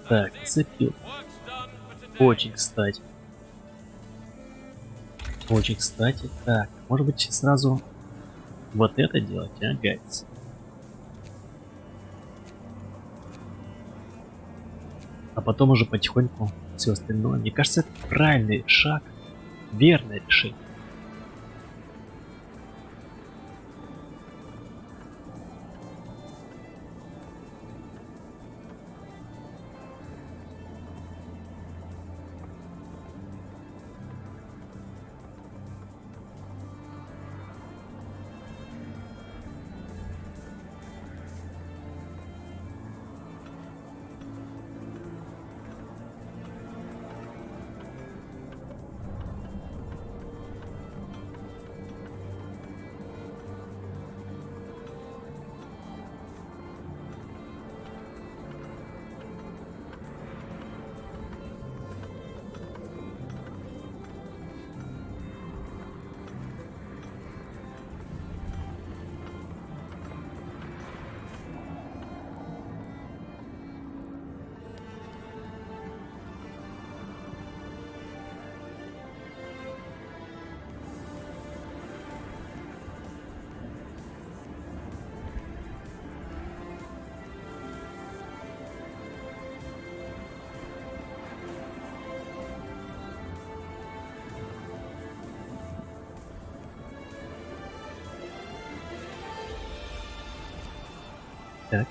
Так, цепил. Work's done for today. Очень кстати. Очень кстати. Так, может быть сразу вот это делать, а, гайс? А потом уже потихоньку все остальное. Мне кажется, это правильный шаг. Верное решение. Так.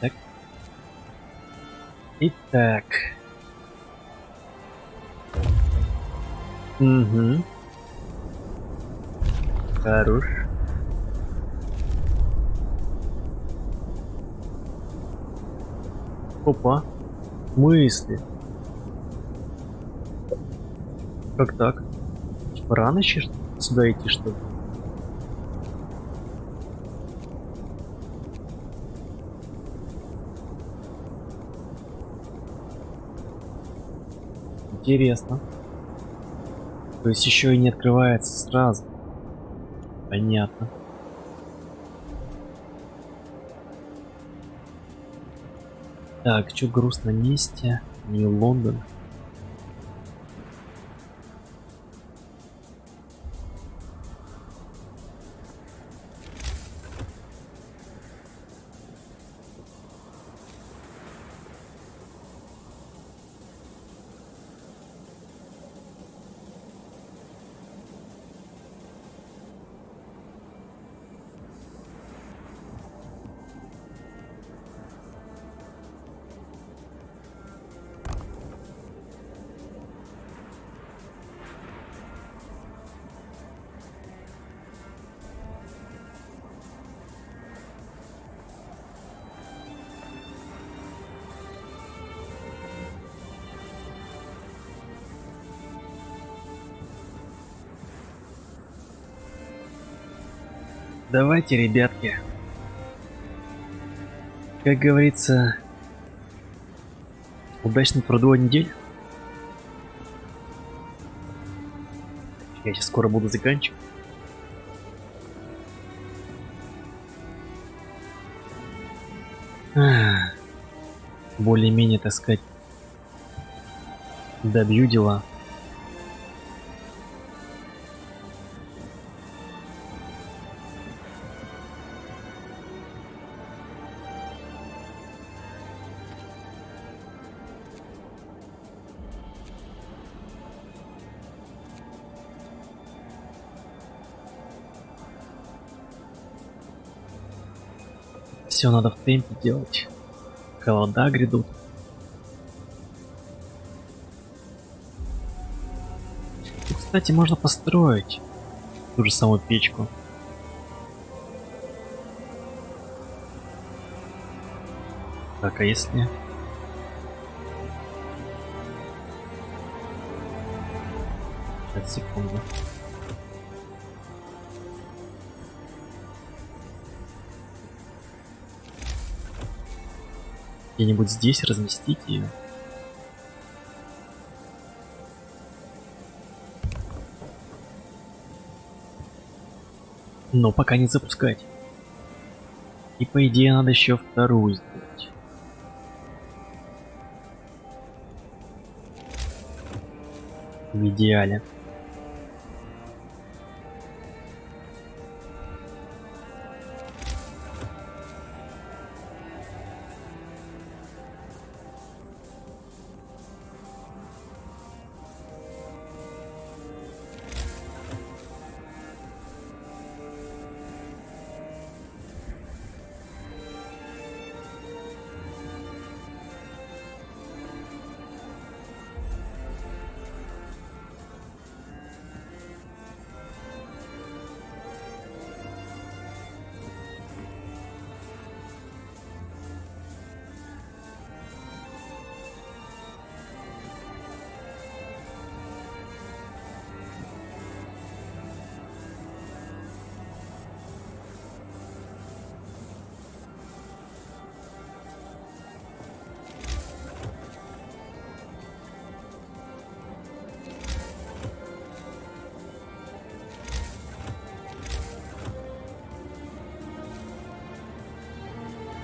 Так. Итак. Угу. Хорош. Опа. Мысли. Как так? Рано еще сюда идти, что ли? Интересно. То есть еще и не открывается сразу. Понятно. Так, что груз на месте? Нью-Лондон. Давайте, ребятки. Как говорится, удачной трудовой недели. Я сейчас скоро буду заканчивать. Более-менее, так сказать, добью дела. Все надо в темпе делать. Холода грядут. Тут, кстати, можно построить ту же самую печку. Так, а если... Сейчас, секунду. Где-нибудь здесь разместить ее. Но пока не запускать. И по идее надо еще вторую сделать. В идеале.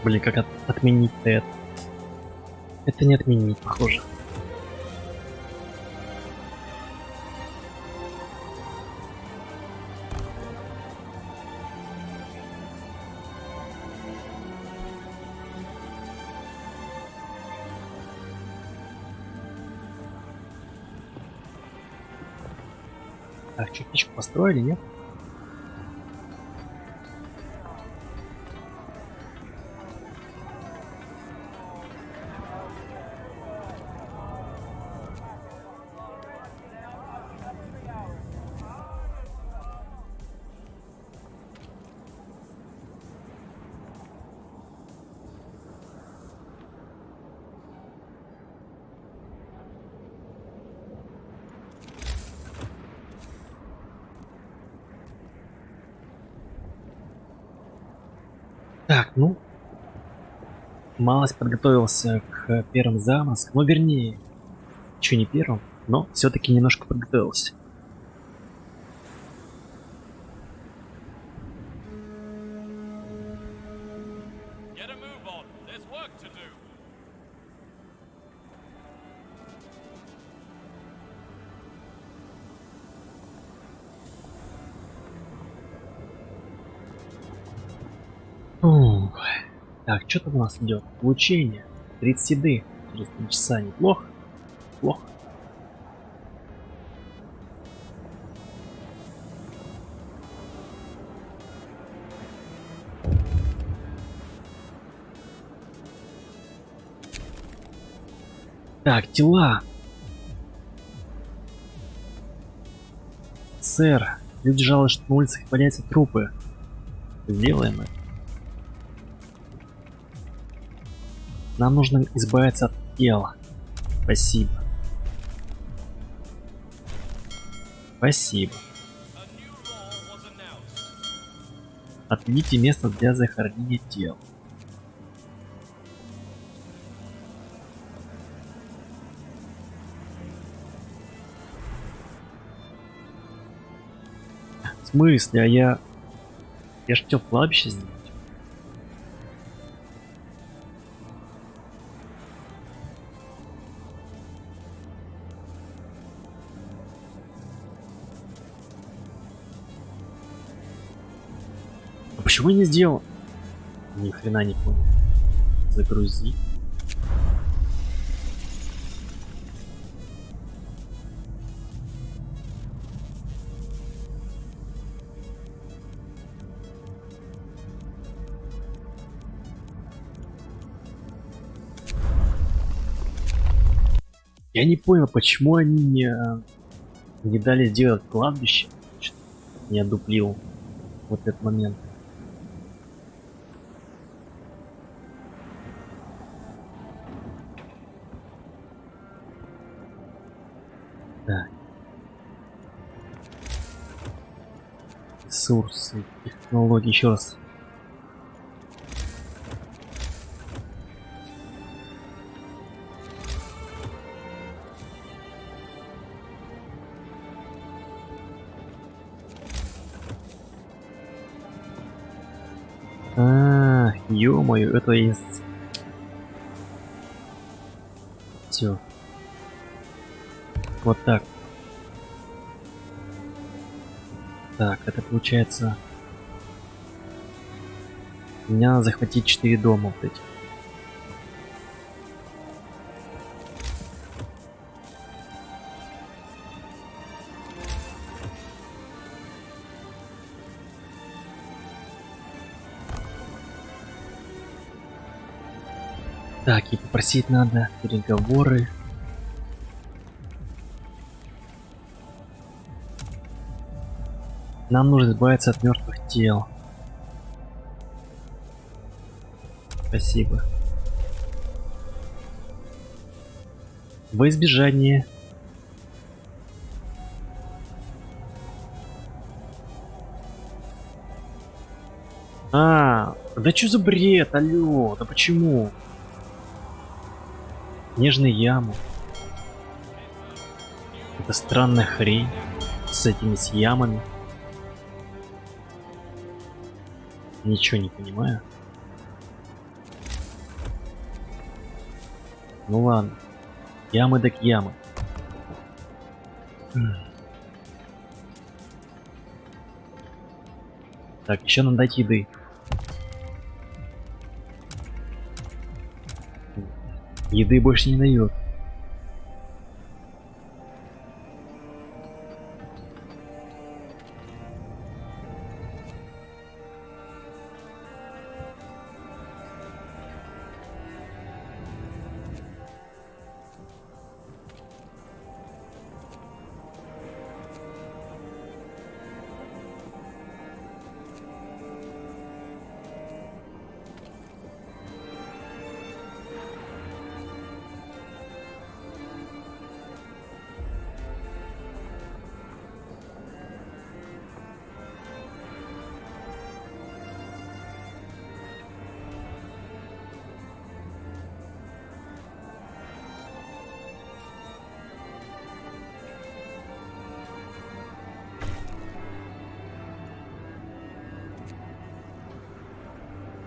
Блин, как отменить-то это? Это не отменить, похоже. Так, частичку построили, нет? Так, ну, малость подготовился к первым замыслам, ну вернее, еще не первым, но все-таки немножко подготовился. Get a move on. There's work to do. Ух. Так, что там у нас идет? Получение 30 еды через 3 часа. Неплохо. Плохо. Так, дела. Сэр, люди жалуются, что на улицах валяются трупы. Сделаем это. Нам нужно избавиться от тела. Спасибо. Спасибо. A new law was announced. Отведите место для захоронения тел. В смысле? А я ж хотел кладбище сделать. А почему я не сделал? Ни хрена не понял. Загрузи. Я не понял, почему они не дали сделать кладбище. Что-то не одуплил вот этот момент. Так. Ресурсы, технологии, еще раз. Ё-моё, это есть. Все. Вот так. Так, это получается... Мне надо захватить 4 дома вот эти. Так, и попросить надо переговоры. Нам нужно избавиться от мертвых тел. Спасибо. Во избежание. Да чё за бред, алло, да почему? Нежные ямы. Это странная хрень с этими с ямами. Ничего не понимаю. Ну ладно. Ямы так ямы. Так, еще надо дать еды. Еды больше не дает.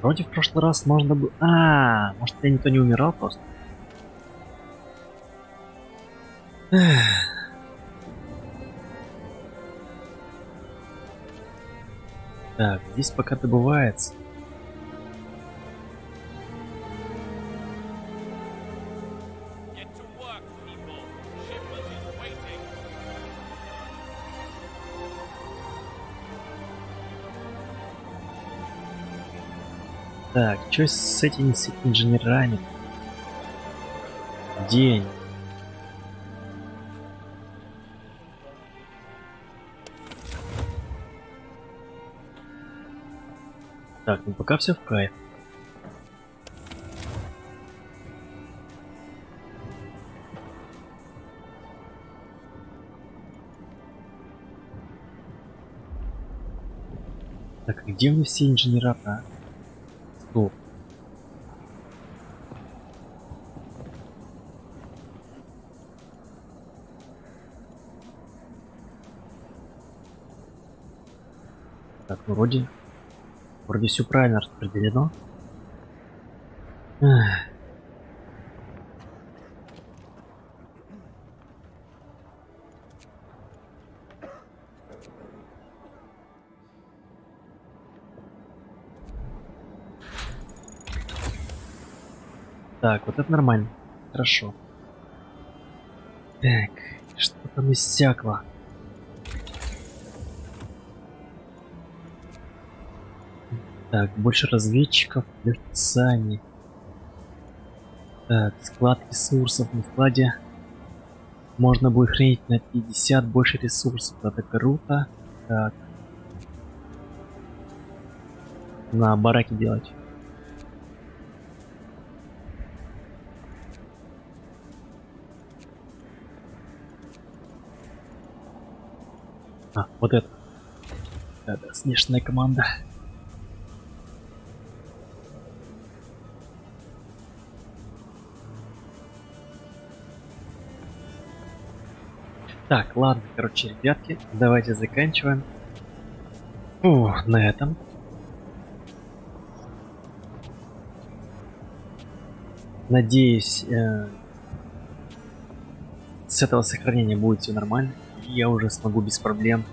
Вроде в прошлый раз можно было... может, я никто не умирал просто? Так, здесь пока добывается. Get to work, people. Shipment is waiting. Так, что с этими инженерами? День. Так, ну пока все в кайф. Так, а где у них все инженера-то, а? Стоп. Так, вроде все правильно распределено. Эх. Так, вот это нормально. Хорошо. Так, что там иссякло? Так, больше разведчиков, легкие сани. Так, склад ресурсов на складе. Можно будет хранить на 50 больше ресурсов. Это круто. Так. На бараке делать. Вот это. Это смешная команда. Так, ладно, короче, ребятки, давайте заканчиваем. На этом. Надеюсь, с этого сохранения будет все нормально, и я уже смогу без проблем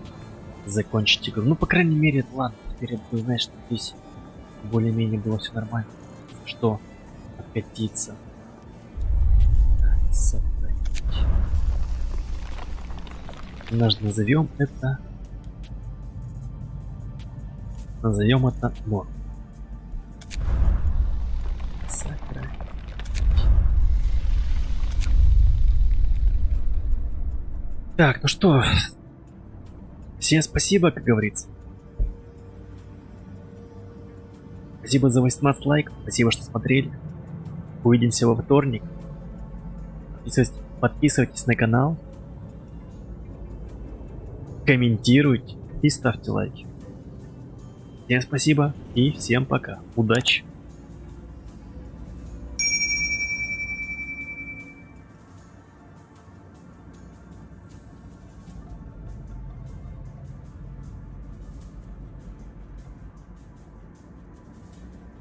закончить игру. Ну, по крайней мере, ладно, теперь я буду знать, что здесь более-менее было все нормально. Что откатиться. Так, сохранить. Назовем это. Назовем это мод. Сохранить. Так, ну что, всем спасибо, как говорится. Спасибо за 18 лайков, спасибо, что смотрели. Увидимся во вторник. Подписывайтесь на канал, комментируйте и ставьте лайки. Всем спасибо и всем пока. Удачи!